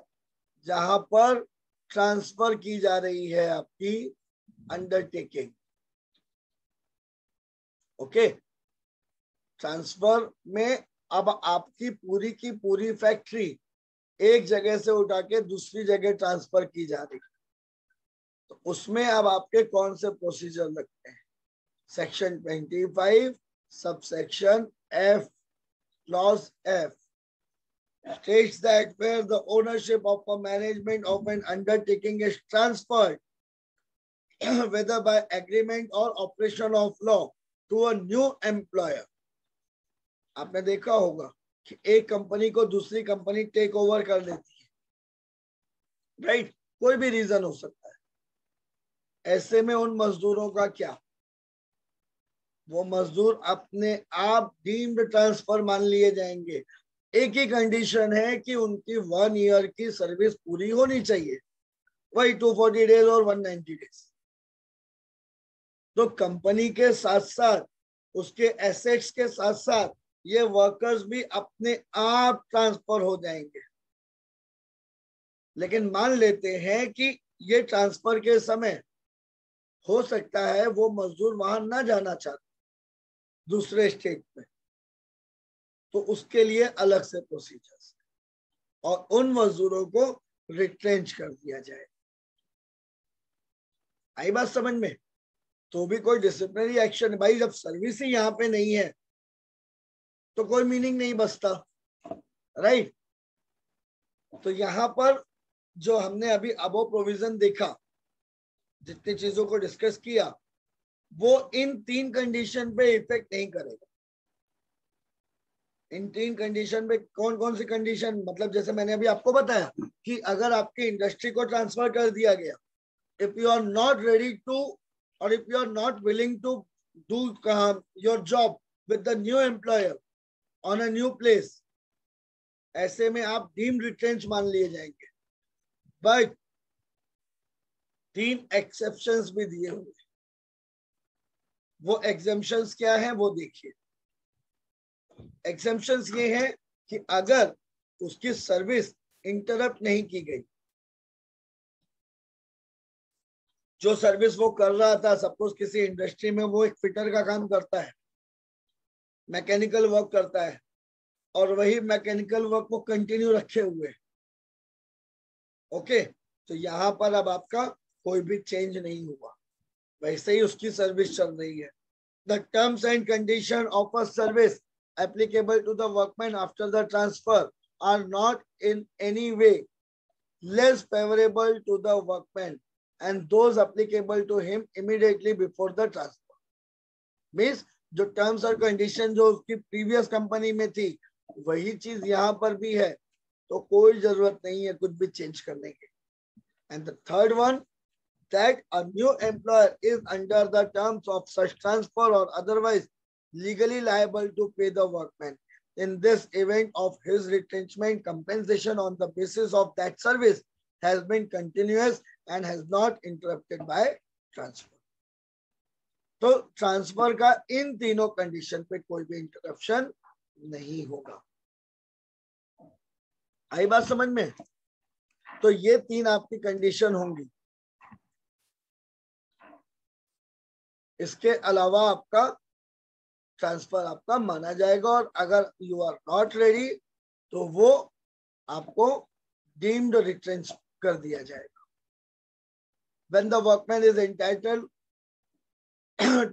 जहां पर ट्रांसफर की जा रही है आपकी अंडरटेकिंग। ओके, ट्रांसफर में अब आपकी पूरी की पूरी फैक्ट्री एक जगह से उठा के दूसरी जगह ट्रांसफर की जा रही है, तो उसमें अब आपके कौन से प्रोसीजर लगते हैं? Section 25 subsection F clause F states that where the ownership of a management of an undertaking is transferred, whether by agreement or operation of law, to a new employer. आपने देखा होगा कि एक कंपनी को दूसरी company take over कर लेती है, राइट? कोई भी रीजन हो सकता है। ऐसे में उन मजदूरों का क्या? वो मजदूर अपने आप डीम्ड ट्रांसफर मान लिए जाएंगे। एक ही कंडीशन है कि उनकी 1 ईयर की सर्विस पूरी होनी चाहिए, वही 240 डेज और 190 डेज। तो कंपनी के साथ साथ उसके एसेट्स के साथ साथ ये वर्कर्स भी अपने आप ट्रांसफर हो जाएंगे। लेकिन मान लेते हैं कि ये ट्रांसफर के समय हो सकता है वो मजदूर वहां ना जाना चाहते, दूसरे स्टेट में, तो उसके लिए अलग से प्रोसीजर्स, और उन मजदूरों को रिट्रेंच कर दिया जाए। आई बात समझ में? तो भी कोई डिसिप्लिनरी एक्शन, भाई जब सर्विस ही यहाँ पे नहीं है तो कोई मीनिंग नहीं बचता, राइट? तो यहाँ पर जो हमने अभी अबो प्रोविजन देखा, जितनी चीजों को डिस्कस किया, वो इन 3 कंडीशन पे इफेक्ट नहीं करेगा। इन 3 कंडीशन पे कौन कौन सी कंडीशन? मतलब जैसे मैंने अभी आपको बताया कि अगर आपकी इंडस्ट्री को ट्रांसफर कर दिया गया, if you are not ready to or if you are not willing to do your job with the new employer on a new place, ऐसे में आप डीम्ड रिट्रेंच मान लिए जाएंगे। बट 3 एक्सेप्शंस भी दिए हुए। वो एग्जेम्पशंस क्या है वो देखिए। एग्जेम्पशंस ये है कि अगर उसकी सर्विस इंटरप्ट नहीं की गई, जो सर्विस वो कर रहा था, सपोज किसी इंडस्ट्री में वो एक फिटर का काम करता है, मैकेनिकल वर्क करता है, और वही मैकेनिकल वर्क को कंटिन्यू रखे हुए, ओके, तो यहाँ पर अब आपका कोई भी चेंज नहीं हुआ, वैसे ही उसकी सर्विस चल रही है। The terms and condition of a service applicable to the workman after the transfer are not in any way less favorable to the workman and those applicable to him immediately before the transfer. Means जो terms और condition जो उसकी previous company में थी, वही चीज यहाँ पर भी है, तो कोई जरूरत नहीं है कुछ भी चेंज करने की। And the third one, that a new employer is under the terms of such transfer or otherwise legally liable to pay the workman in this event of his retrenchment. Compensation on the basis of that service has been continuous and has not interrupted by transfer. तो transfer का इन तीनों condition पे कोई भी interruption नहीं होगा। आई बात समझ में? तो ये 3 आपकी कंडीशन होंगी। इसके अलावा आपका ट्रांसफर आपका माना जाएगा, और अगर यू आर नॉट रेडी तो वो आपको डीम्ड रिट्रेंच कर दिया जाएगा। When the workman is entitled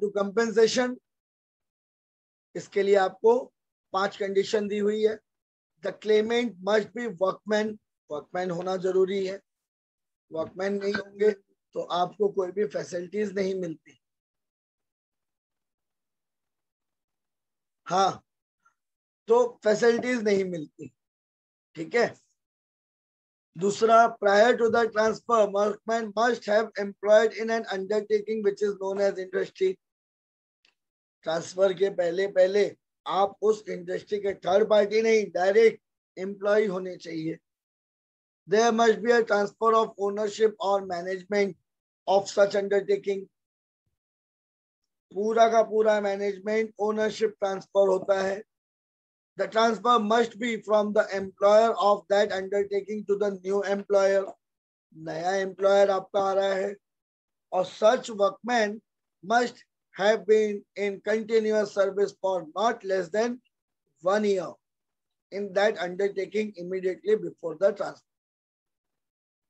to compensation, इसके लिए आपको 5 कंडीशन दी हुई है। The claimant must be workman, workman होना जरूरी है। वर्कमैन नहीं होंगे तो आपको कोई भी फैसिलिटीज नहीं मिलती। हाँ, तो फैसिलिटीज नहीं मिलती, ठीक है। दूसरा, prior to the transfer workman must have employed in an undertaking which is known as industry. Transfer के पहले पहले आप उस इंडस्ट्री के थर्ड पार्टी नहीं, डायरेक्ट एम्प्लॉय होने चाहिए। There must be a transfer of ownership or management of such undertaking. पूरा का पूरा मैनेजमेंट ओनरशिप ट्रांसफर होता है। The transfer must be from the employer of that undertaking to the new employer. नया employer आपका आ रहा है, और such workman must have been in continuous service for not less than 1 year in that undertaking immediately before the transfer.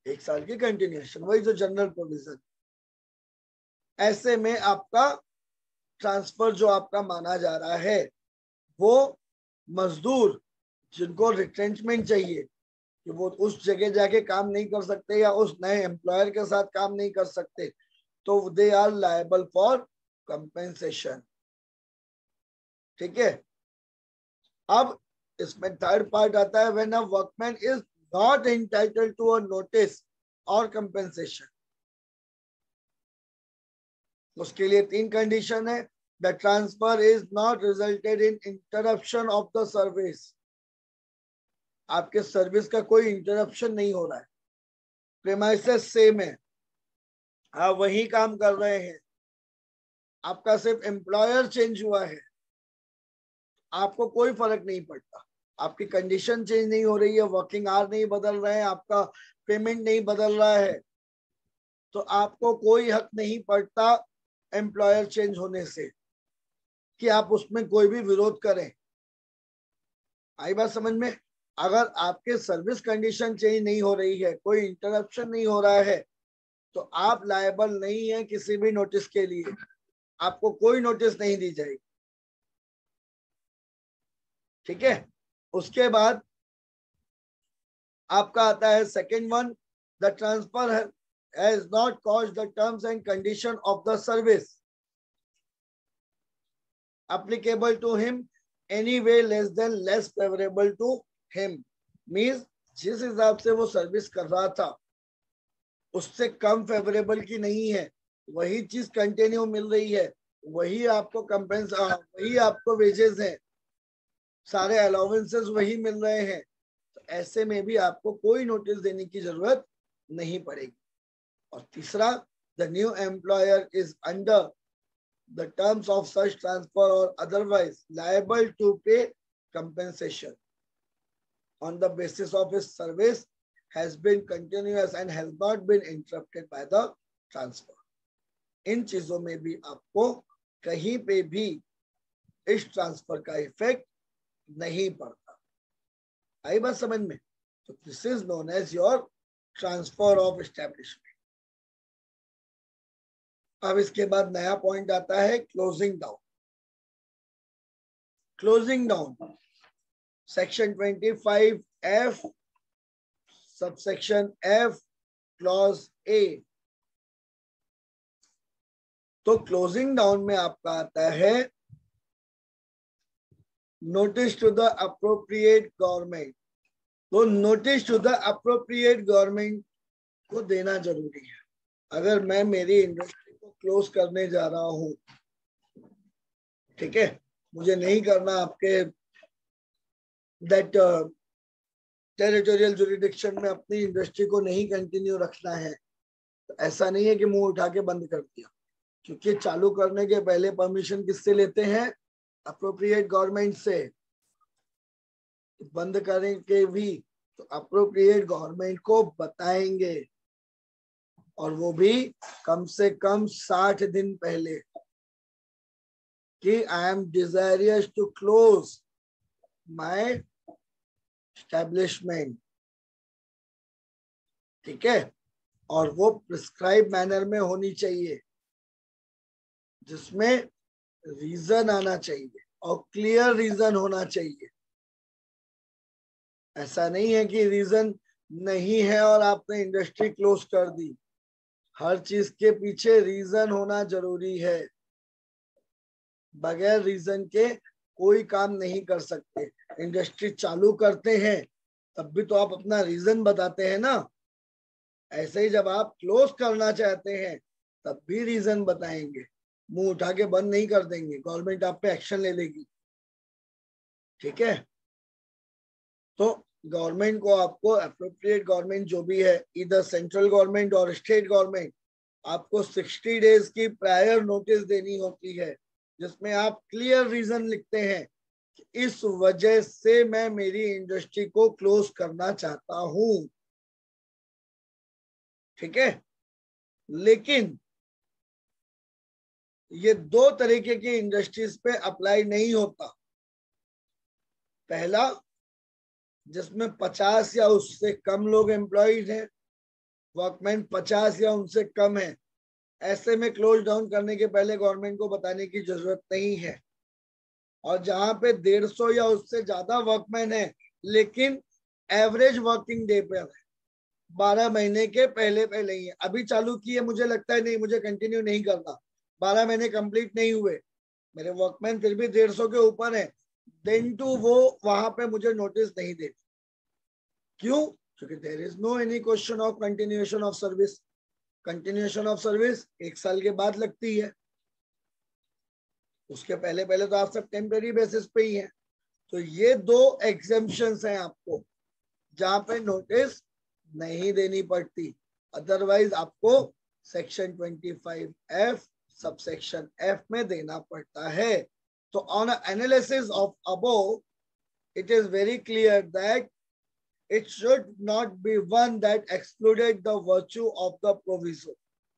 1 साल की continuation, वही जो general provision. ऐसे में आपका ट्रांसफर जो आपका माना जा रहा है, वो मजदूर जिनको रिट्रेंचमेंट चाहिए कि वो उस जगह जाके काम नहीं कर सकते या उस नए एम्प्लॉयर के साथ काम नहीं कर सकते, तो they are liable for compensation. ठीक है। अब इसमें थर्ड पार्ट आता है, when a workman is not entitled to a notice और कंपेंसेशन। उसके लिए 3 कंडीशन है। The transfer is not resulted in interruption of the service. आपके सर्विस का कोई इंटरप्शन नहीं हो रहा है, प्रेमाइसेस सेम है, आप वही काम कर रहे हैं, आपका सिर्फ एम्प्लॉयर चेंज हुआ है, आपको कोई फर्क नहीं पड़ता, आपकी कंडीशन चेंज नहीं हो रही है, वर्किंग आवर नहीं बदल रहे हैं, आपका पेमेंट नहीं बदल रहा है, तो आपको कोई हक नहीं पड़ता एम्प्लॉयर चेंज होने से कि आप उसमें कोई भी विरोध करें। आई बात समझ में? अगर आपके सर्विस कंडीशन चेंज नहीं हो रही है, कोई इंटरप्शन नहीं हो रहा है, तो आप लायबल नहीं है किसी भी नोटिस के लिए, आपको कोई नोटिस नहीं दी जाएगी। ठीक है। उसके बाद आपका आता है second one, the transfer has not caused the terms and condition of the service applicable to him any way less than less favorable to him। Means जिस हिसाब से वो सर्विस कर रहा था उससे कम फेवरेबल की नहीं है, वही चीज कंटिन्यू मिल रही है, वही आपको वही आपको वेजेस है, सारे अलाउंसेस वही मिल रहे हैं, तो ऐसे में भी आपको कोई नोटिस देने की जरूरत नहीं पड़ेगी। और तीसरा, the new employer is under the terms of such transfer or otherwise liable to pay compensation on the basis of his service has been continuous and has not been interrupted by the transfer। इन चीजों में भी आपको कहीं पे भी इस transfer का effect नहीं पड़ता। आई बात समझ में? तो this is known as your transfer of establishment. अब इसके बाद नया पॉइंट आता है closing down. Closing down section 25F subsection F clause A। तो क्लोजिंग डाउन में आपका आता है notice to the appropriate government. तो notice to the appropriate government को देना जरूरी है। अगर मैं मेरी इंडस्ट्री क्लोज करने जा रहा हूं, ठीक है, मुझे नहीं करना आपके दैट टेरिटोरियल जुरिडिक्शन में अपनी इंडस्ट्री को नहीं कंटिन्यू रखना है, तो ऐसा नहीं है कि मुंह उठा के बंद कर दिया, क्योंकि चालू करने के पहले परमिशन किससे लेते हैं? अप्रोप्रिएट गवर्नमेंट से। बंद करेंगे भी तो अप्रोप्रिएट गवर्नमेंट को बताएंगे, और वो भी कम से कम 60 दिन पहले कि I am desirous to close my establishment. ठीक है। और वो प्रिस्क्राइब मैनर में होनी चाहिए, जिसमें रीजन आना चाहिए और क्लियर रीजन होना चाहिए। ऐसा नहीं है कि रीजन नहीं है और आपने इंडस्ट्री क्लोज कर दी। हर चीज के पीछे रीजन होना जरूरी है, बगैर रीजन के कोई काम नहीं कर सकते। इंडस्ट्री चालू करते हैं तब भी तो आप अपना रीजन बताते हैं ना, ऐसे ही जब आप क्लोज करना चाहते हैं तब भी रीजन बताएंगे। मुंह उठा के बंद नहीं कर देंगे, गवर्नमेंट आप पे एक्शन ले लेगी। ठीक है। तो गवर्नमेंट को आपको एप्रोप्रिएट गवर्नमेंट जो भी है, इधर सेंट्रल गवर्नमेंट और स्टेट गवर्नमेंट, आपको 60 डेज की प्रायर नोटिस देनी होती है, जिसमें आप क्लियर रीजन लिखते हैं कि इस वजह से मैं मेरी इंडस्ट्री को क्लोज करना चाहता हूं। ठीक है। लेकिन ये 2 तरीके की इंडस्ट्रीज पे अप्लाई नहीं होता। पहला, जिसमें 50 या उससे कम लोग एम्प्लॉयड हैं, वर्कमैन 50 या उनसे कम है, ऐसे में क्लोज डाउन करने के पहले गवर्नमेंट को बताने की जरूरत नहीं है। और जहां पे 150 या उससे ज्यादा वर्कमैन है लेकिन एवरेज वर्किंग डे पे है, 12 महीने के पहले पहले ही है। अभी चालू किए, मुझे लगता है नहीं, मुझे कंटिन्यू नहीं करना, 12 महीने कंप्लीट नहीं हुए, मेरे वर्कमैन फिर भी 150 के ऊपर है, देन टू वो वहां पे मुझे नोटिस नहीं दे। क्यों? क्योंकि there is no any question of continuation of service. Continuation of service 1 साल के बाद लगती है, उसके पहले पहले तो आप सब टेम्परेरी बेसिस पे ही है। तो ये 2 एग्जेम्पशंस हैं आपको, जहां पे नोटिस नहीं देनी पड़ती, अदरवाइज आपको सेक्शन 25F सबसेक्शन F में देना पड़ता है। तो on analysis of above, it is very clear that it should not be one that excluded the virtue of the proviso.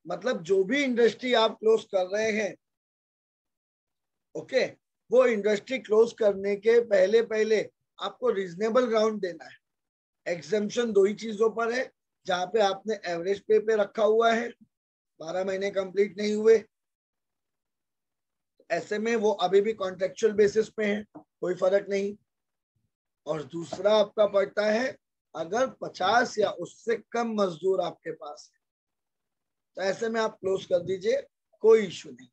मतलब जो भी इंडस्ट्री आप क्लोज कर रहे हैं, ओके, वो इंडस्ट्री क्लोज करने के पहले पहले आपको रीजनेबल ग्राउंड देना है। एग्जेम्पशन 2 ही चीजों पर है, जहां पे आपने एवरेज पे रखा हुआ है, 12 महीने कंप्लीट नहीं हुए, ऐसे में वो अभी भी कॉन्ट्रेक्चुअल बेसिस पे है, कोई फर्क नहीं। और दूसरा आपका पड़ता है अगर 50 या उससे कम मजदूर आपके पास है, तो ऐसे में आप क्लोज कर दीजिए, कोई इशू नहीं।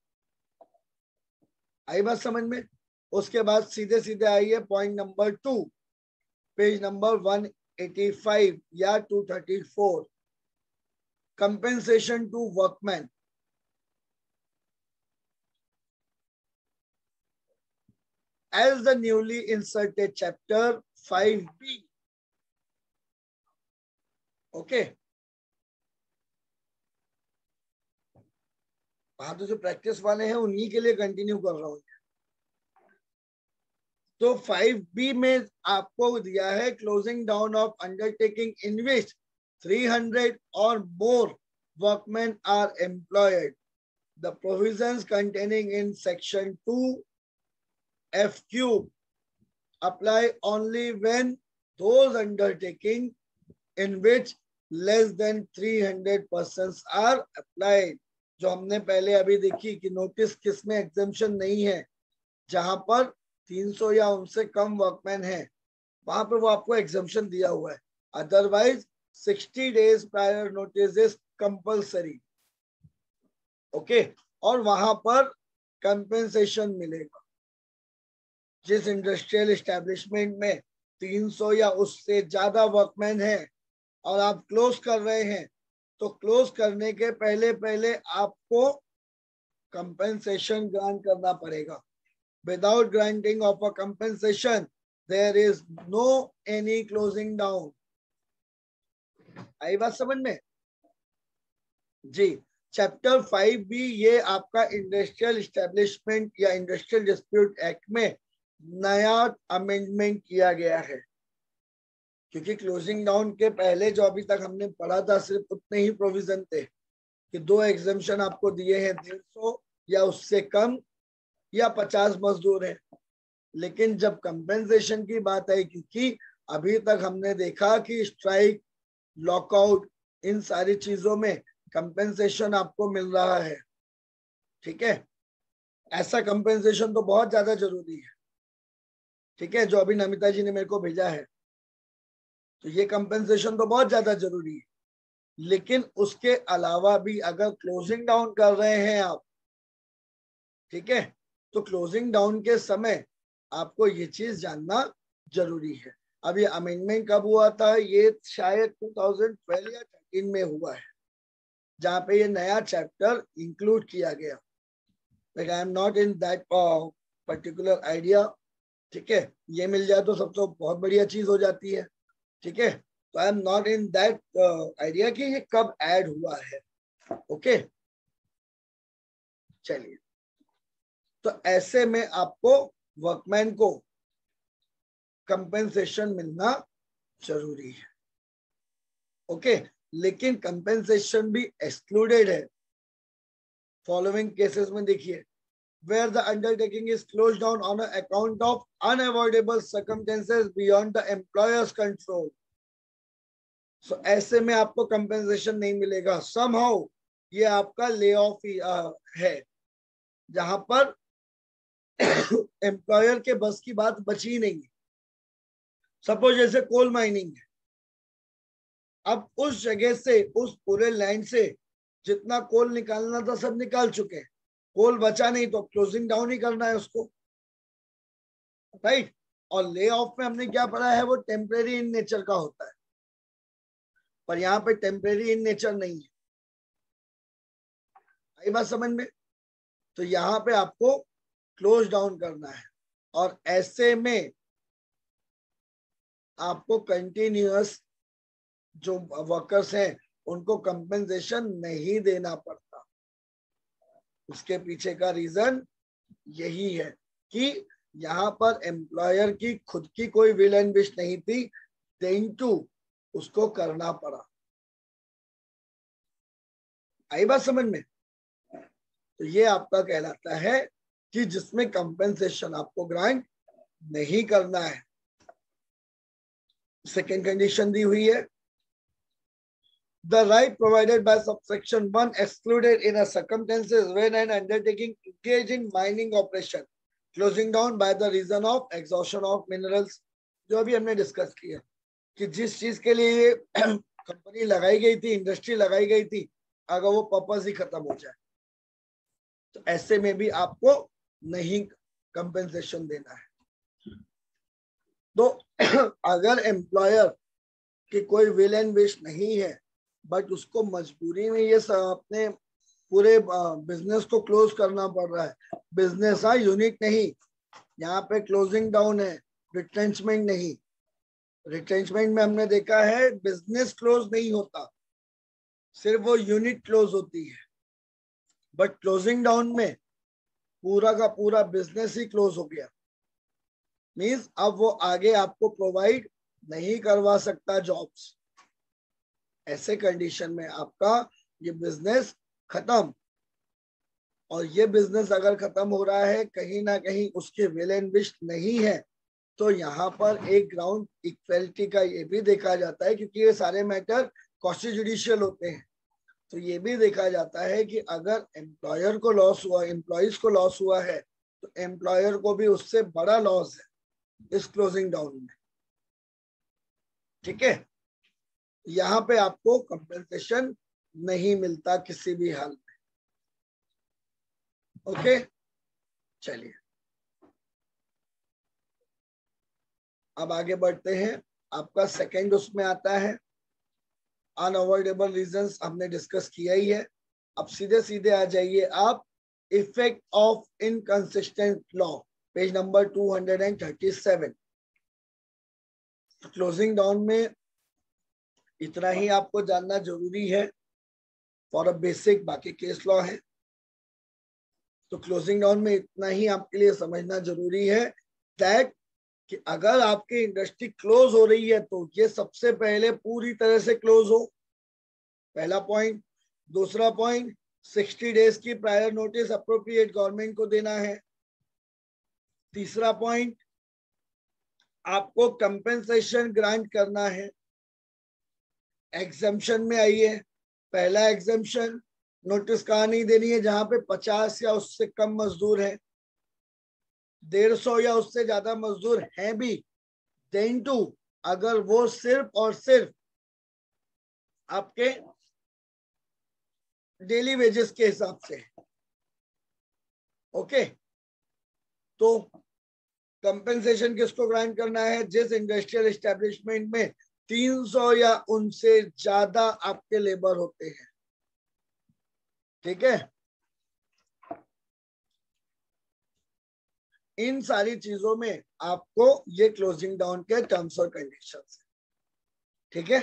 आई बात समझ में? उसके बाद सीधे सीधे आइए पॉइंट नंबर 2, पेज नंबर 185 या 234, compensation to workman. As the newly inserted chapter 5B, okay, हाँ, तो जो प्रैक्टिस वाले हैं उन्हीं के लिए कंटिन्यू कर रहा हूं। तो 5B में आपको दिया है closing down of undertaking in which 300 or more workman are employed. The provisions containing in section 2F³ apply only when those undertaking in which less than 300 persons are applied। जो हमने पहले अभी देखी कि नोटिस किसमें एग्जेम्पशन नहीं है, जहां पर 300 या उनसे कम वर्कमैन है, वहां पर वो आपको एग्जेम्पशन दिया हुआ है। Otherwise 60 days prior notice is compulsory, okay, और वहां पर कंपेंसेशन मिलेगा। जिस इंडस्ट्रियल एस्टेब्लिशमेंट में 300 या उससे ज्यादा वर्कमैन है और आप क्लोज कर रहे हैं, तो क्लोज करने के पहले पहले आपको कंपेंसेशन ग्रांट करना पड़ेगा। Without granting of a compensation there is no any closing down. आई बात समझ में? जी, चैप्टर 5B ये आपका इंडस्ट्रियल एस्टेब्लिशमेंट या इंडस्ट्रियल डिस्प्यूट एक्ट में नया अमेंडमेंट किया गया है, क्योंकि क्लोजिंग डाउन के पहले जो अभी तक हमने पढ़ा था सिर्फ उतने ही प्रोविजन थे कि 2 एग्जेम्पशन आपको दिए हैं, 150 या उससे कम या 50 मजदूर हैं। लेकिन जब कंपेंसेशन की बात आई, क्योंकि अभी तक हमने देखा कि स्ट्राइक, लॉकआउट, इन सारी चीजों में कंपेंसेशन आपको मिल रहा है, ठीक है, ऐसा कंपेंसेशन तो बहुत ज्यादा जरूरी है, ठीक है, जो अभी नमिता जी ने मेरे को भेजा है, तो ये कंपेंसेशन तो बहुत ज्यादा जरूरी है। लेकिन उसके अलावा भी अगर क्लोजिंग डाउन कर रहे हैं आप, ठीक है, तो क्लोजिंग डाउन के समय आपको ये चीज जानना जरूरी है। अब ये अमेंडमेंट कब हुआ था? ये शायद 2012 या 13 में हुआ है, जहां पे ये नया चैप्टर इंक्लूड किया गया। Like I am not in that particular idea, ठीक है, ये मिल जाए तो सब तो बहुत बढ़िया चीज हो जाती है, ठीक है। तो I am not in that idea कि ये कब ऐड हुआ है, ओके। चलिए, तो ऐसे में आपको वर्कमैन को कंपेंसेशन मिलना जरूरी है, ओके। लेकिन कंपेंसेशन भी एक्सक्लूडेड है फॉलोइंग केसेस में। देखिए, where the undertaking is closed down on account of unavoidable circumstances beyond the employer's control. So ऐसे में आपको कंपेंसेशन नहीं मिलेगा। somehow ये आपका ले ऑफ है, जहां पर एम्प्लॉयर के बस की बात बची नहीं, सपोज जैसे कोल माइनिंग है, अब उस जगह से, उस पूरे लैंड से जितना कोल निकालना था सब निकाल चुके हैं, कोल बचा नहीं तो क्लोजिंग डाउन ही करना है उसको, राइट। और ले ऑफ में हमने क्या पढ़ा है, वो टेम्परेरी इन नेचर का होता है, पर यहाँ पे टेम्परेरी इन नेचर नहीं है। आई बात समझ में? तो यहाँ पे आपको क्लोज डाउन करना है, और ऐसे में आपको कंटिन्यूअस जो वर्कर्स हैं उनको कंपेंसेशन नहीं देना पड़ता। उसके पीछे का रीजन यही है कि यहाँ पर एम्प्लॉयर की खुद की कोई विल एंड विश नहीं थी, देन टू उसको करना पड़ा। आई बात समझ में? तो ये आपका कहलाता है कि जिसमें कंपेंसेशन आपको ग्रांट नहीं करना है। सेकेंड कंडीशन दी हुई है, the right provided by subsection 1 excluded in a circumstances when an undertaking engaged in mining operation closing down by the reason of exhaustion of minerals, जो अभी हमने डिस्कस किया कि जिस चीज के लिए कंपनी लगाई गई थी, इंडस्ट्री लगाई गई थी, अगर वो पर्पस ही खत्म हो जाए तो ऐसे में भी आपको नहीं कंपेंसेशन देना है। तो अगर एम्प्लॉयर की कोई विल एंड विश नहीं है, बट उसको मजबूरी में ये अपने पूरे बिजनेस को क्लोज करना पड़ रहा है, बिजनेस यूनिट नहीं, यहाँ पे क्लोजिंग डाउन है, रिट्रेंचमेंट नहीं। रिट्रेंचमेंट में हमने देखा है बिजनेस क्लोज नहीं होता, सिर्फ वो यूनिट क्लोज होती है, बट क्लोजिंग डाउन में पूरा का पूरा बिजनेस ही क्लोज हो गया, मींस अब वो आगे आपको प्रोवाइड नहीं करवा सकता जॉब्स। ऐसे कंडीशन में आपका ये बिजनेस खत्म, और ये बिजनेस अगर खत्म हो रहा है कहीं ना कहीं उसके विल एंड विश नहीं है, तो यहाँ पर एक ग्राउंड इक्वलिटी का ये भी देखा जाता है, क्योंकि ये सारे मैटर कॉस्ट जुडिशियल होते हैं। तो ये भी देखा जाता है कि अगर एम्प्लॉयर को लॉस हुआ, एम्प्लॉइज को लॉस हुआ है, तो एम्प्लॉयर को भी उससे बड़ा लॉस है इस क्लोजिंग डाउन में। ठीक है, यहाँ पे आपको कंपेंसेशन नहीं मिलता किसी भी हाल में। ओके, चलिए अब आगे बढ़ते हैं। आपका सेकंड उसमें आता है अनअवॉइडेबल रीजंस, हमने डिस्कस किया ही है। अब सीधे सीधे आ जाइए आप effect of inconsistent law, page number 237। Closing down में इतना ही आपको जानना जरूरी है फॉर अ बेसिक, बाकी केस लॉ है। तो क्लोजिंग डाउन में इतना ही आपके लिए समझना जरूरी है दैट कि अगर आपकी इंडस्ट्री क्लोज हो रही है तो ये सबसे पहले पूरी तरह से क्लोज हो, पहला पॉइंट। दूसरा पॉइंट, 60 डेज की प्रायर नोटिस अप्रोप्रिएट गवर्नमेंट को देना है। तीसरा पॉइंट, आपको कंपेंसेशन ग्रांट करना है। एग्जम्पशन में आइए, पहला एग्जम्पशन, नोटिस कहाँ नहीं देनी है, जहां पे 50 या उससे कम मजदूर है, 150 या उससे ज्यादा मजदूर हैं भी, देन टू अगर वो सिर्फ और सिर्फ आपके डेली वेजेस के हिसाब से। ओके, तो कंपेंसेशन किसको ग्रांट करना है, जिस इंडस्ट्रियल एस्टेब्लिशमेंट में 300 या उनसे ज्यादा आपके लेबर होते हैं। ठीक है, इन सारी चीजों में आपको ये क्लोजिंग डाउन के टर्म्स और कंडीशंस है। ठीक है,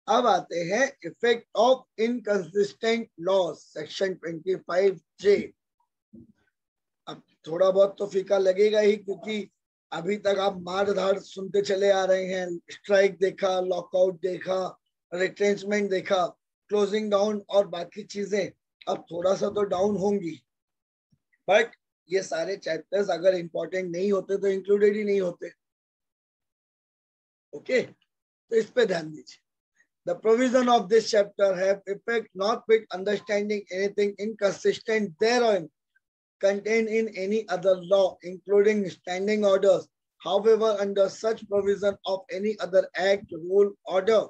अब आते हैं effect of inconsistent laws, section 25J। अब थोड़ा बहुत तो फीका लगेगा ही, क्योंकि अभी तक आप मार धाड़ सुनते चले आ रहे हैं। स्ट्राइक देखा, लॉकआउट देखा, रिट्रेंचमेंट देखा, क्लोजिंग डाउन और बाकी चीजें अब थोड़ा सा तो डाउन होंगी, बट ये सारे चैप्टर्स अगर इंपॉर्टेंट नहीं होते तो इंक्लूडेड ही नहीं होते। ओके, तो इस पे ध्यान दीजिए। The provision of this chapter have effect not with understanding anything inconsistent therein contained in any other law, including standing orders. However, under such provision of any other act, rule, order,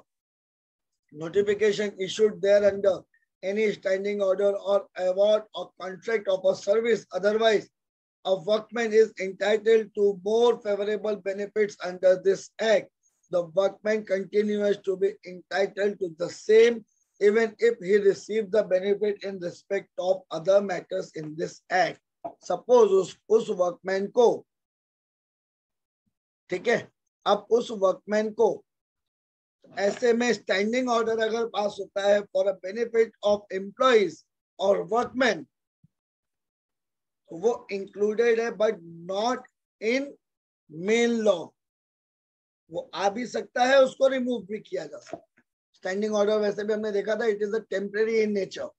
notification issued thereunder, any standing order or award or contract of a service, otherwise, a workman is entitled to more favorable benefits under this act. The workman continues to be entitled to the same even if he received the benefit in respect of other matters in this act. Suppose उस workman को, ठीक है, अब उस workman को ऐसे में standing order अगर पास होता है for a benefit of employees और वर्कमैन, वो इंक्लूडेड है but not in main law. वो आ भी सकता है, उसको रिमूव भी किया जा सकता है। स्टैंडिंग ऑर्डर वैसे भी हमने देखा था, it is a temporary in nature.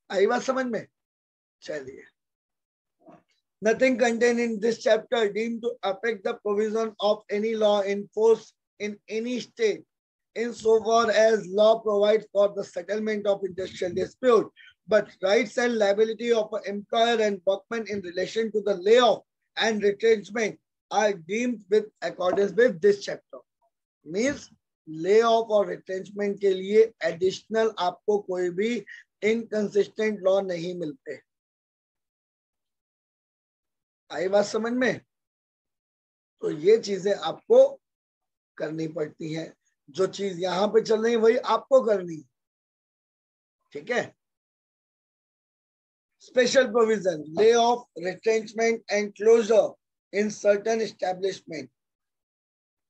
आई बात समझ में? चलिए, nothing contained in this chapter deemed to affect the provision of any law in force in any state, insofar as law provides for the settlement of industrial dispute, but rights and liability of an employer and workman in relation to the layoff and retrenchment are deemed with accordance with this chapter. Means layoff और retrenchment के लिए additional आपको कोई भी inconsistent law नहीं मिलते। आई बात समझ में? तो ये चीजें आपको करनी पड़ती हैं। जो चीज यहां पे चल रही है वही आपको करनी है, ठीक है। Special provision, lay off, retrenchment and closure in certain establishment.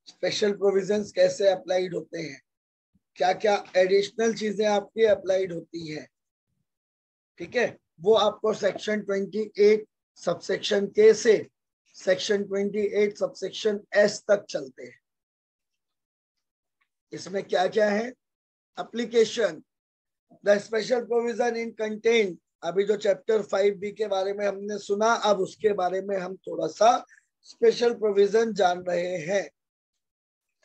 Special provisions कैसे अप्लाइड होते हैं, क्या क्या एडिशनल चीजें आपकी अप्लाइड होती हैं, ठीक है, वो आपको सेक्शन 28 सबसेक्शन के से सेक्शन 28 सबसेक्शन एस तक चलते हैं। इसमें क्या क्या है? Application, the special provision in content. अभी जो चैप्टर 5B के बारे में हमने सुना, अब उसके बारे में हम थोड़ा सा स्पेशल प्रोविजन जान रहे हैं।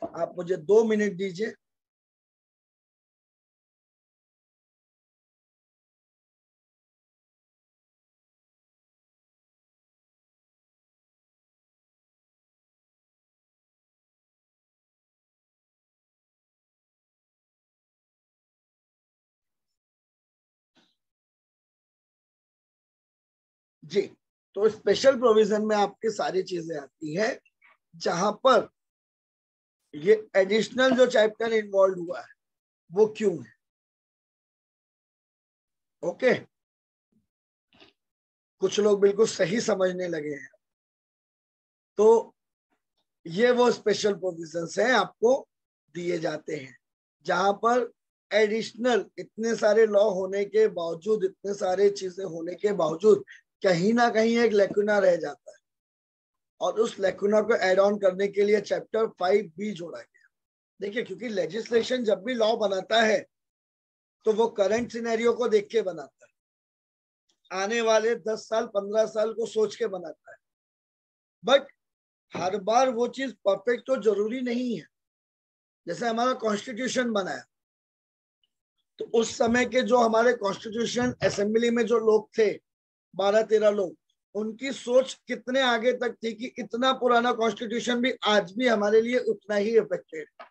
आप मुझे 2 मिनट दीजिए। जी, तो स्पेशल प्रोविजन में आपकी सारी चीजें आती है, जहां पर ये एडिशनल जो चैप्टर इन्वॉल्व हुआ है वो क्यों है। ओके, कुछ लोग बिल्कुल सही समझने लगे हैं। तो ये वो स्पेशल प्रोविजंस हैं आपको दिए जाते हैं, जहां पर एडिशनल इतने सारे लॉ होने के बावजूद, इतने सारे चीजें होने के बावजूद कहीं ना कहीं एक लेकुना रह जाता है, और उस लेकुना को ऐड ऑन करने के लिए चैप्टर 5B जोड़ा गया। देखिए, क्योंकि लेजिस्लेशन जब भी लॉ बनाता है तो वो करंट सिनेरियो को देख के बनाता है, आने वाले 10 साल 15 साल को सोच के बनाता है। बट हर बार वो चीज परफेक्ट तो जरूरी नहीं है। जैसे हमारा कॉन्स्टिट्यूशन बनाया, तो उस समय के जो हमारे कॉन्स्टिट्यूशन असेंबली में जो लोग थे, 12-13 लोग, उनकी सोच कितने आगे तक थी कि इतना पुराना कॉन्स्टिट्यूशन भी आज भी हमारे लिए उतना ही इफेक्टेड है।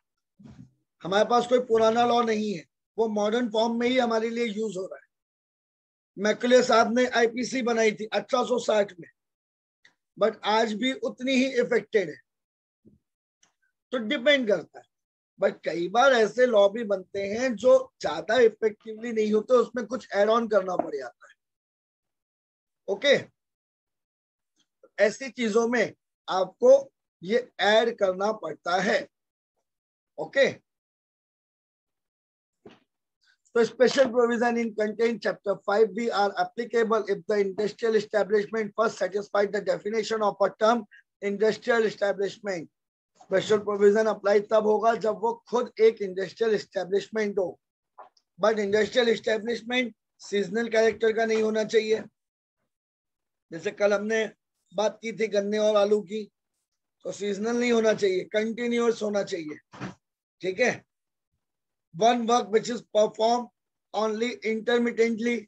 हमारे पास कोई पुराना लॉ नहीं है, वो मॉडर्न फॉर्म में ही हमारे लिए यूज हो रहा है। मैकुले साहब ने आईपीसी बनाई थी 1860 में, बट आज भी उतनी ही इफेक्टेड है। तो डिपेंड करता है। बट कई बार ऐसे लॉ भी बनते हैं जो ज्यादा इफेक्टिवली नहीं होते, उसमें कुछ एड ऑन करना पड़ जाता है। ओके, ऐसी चीजों में आपको ये ऐड करना पड़ता है। ओके, तो special provision in content chapter 5B are applicable if the industrial establishment first satisfied the definition of a term industrial establishment. Special provision apply तब होगा जब वो खुद एक इंडस्ट्रियल एस्टेब्लिशमेंट हो। But industrial establishment seasonal character का नहीं होना चाहिए। जैसे कल हमने बात की थी गन्ने और आलू की, तो सीजनल नहीं होना चाहिए, कंटिन्यूअस होना चाहिए, ठीक है। One work which is perform only intermittently,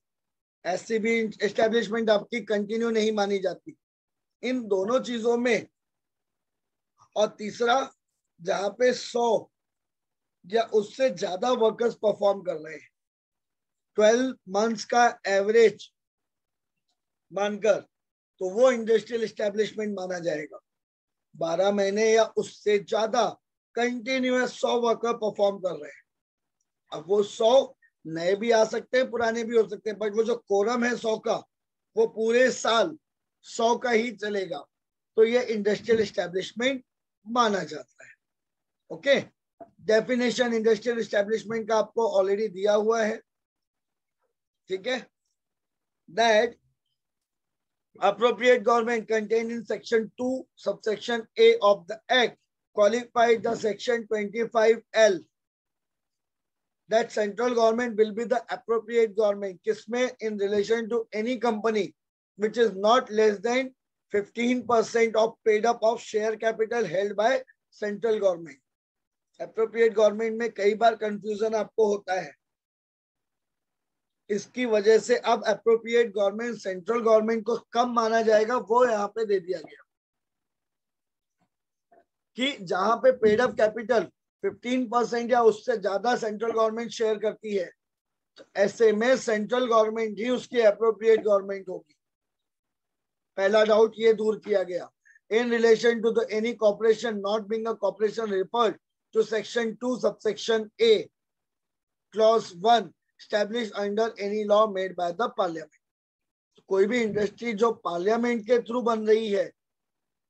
ऐसी भी एस्टेब्लिशमेंट आपकी कंटिन्यू नहीं मानी जाती। इन दोनों चीजों में, और तीसरा जहां पे 100 या उससे ज्यादा वर्कर्स परफॉर्म कर रहे हैं, 12 मंथ्स का एवरेज मानकर, तो वो इंडस्ट्रियल एस्टेब्लिशमेंट माना जाएगा। 12 महीने या उससे ज्यादा कंटिन्यूअस 100 वर्कर परफॉर्म कर रहे हैं। अब वो 100 नए भी आ सकते हैं, पुराने भी हो सकते हैं, बट वो जो कोरम है 100 का, वो पूरे साल 100 का ही चलेगा, तो ये इंडस्ट्रियल एस्टेब्लिशमेंट माना जाता है। ओके, डेफिनेशन इंडस्ट्रियल एस्टेब्लिशमेंट का आपको ऑलरेडी दिया हुआ है, ठीक है। That appropriate government contained in section 2 subsection A of the act qualified the section 25L that central government will be the appropriate government kisme in relation to any company which is not less than 15% of paid up of share capital held by central government. appropriate government में कई बार confusion आपको होता है, इसकी वजह से अब appropriate government central government को कम माना जाएगा, वो यहाँ पे दे दिया गया कि जहां पे पेड अप कैपिटल 15% या उससे ज्यादा सेंट्रल गवर्नमेंट शेयर करती है, तो ऐसे में सेंट्रल गवर्नमेंट ही उसकी अप्रोप्रिएट गवर्नमेंट होगी। पहला डाउट ये दूर किया गया। In relation to the any corporation not being a corporation referred to section 2 subsection A clause 1 established under any law made by the parliament. कोई भी इंडस्ट्री जो पार्लियामेंट के थ्रू बन रही है,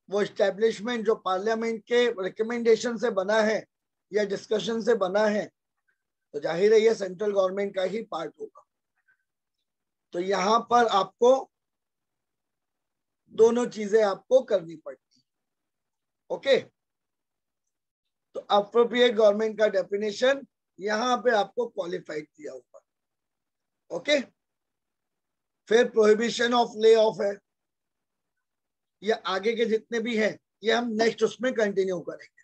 वो एस्टेब्लिशमेंट जो पार्लियामेंट के रिकमेंडेशन से बना है या डिस्कशन से बना है, तो जाहिर है ये सेंट्रल गवर्नमेंट का ही पार्ट होगा। तो यहां पर आपको दोनों चीजें आपको करनी पड़ती। ओके, तो अप्रोप्रिएट गवर्नमेंट का डेफिनेशन यहां पे आपको क्वालिफाइड किया हुआ। ओके, फिर प्रोहिबिशन ऑफ ले ऑफ है, ये आगे के जितने भी हैं ये हम नेक्स्ट उसमें कंटिन्यू करेंगे।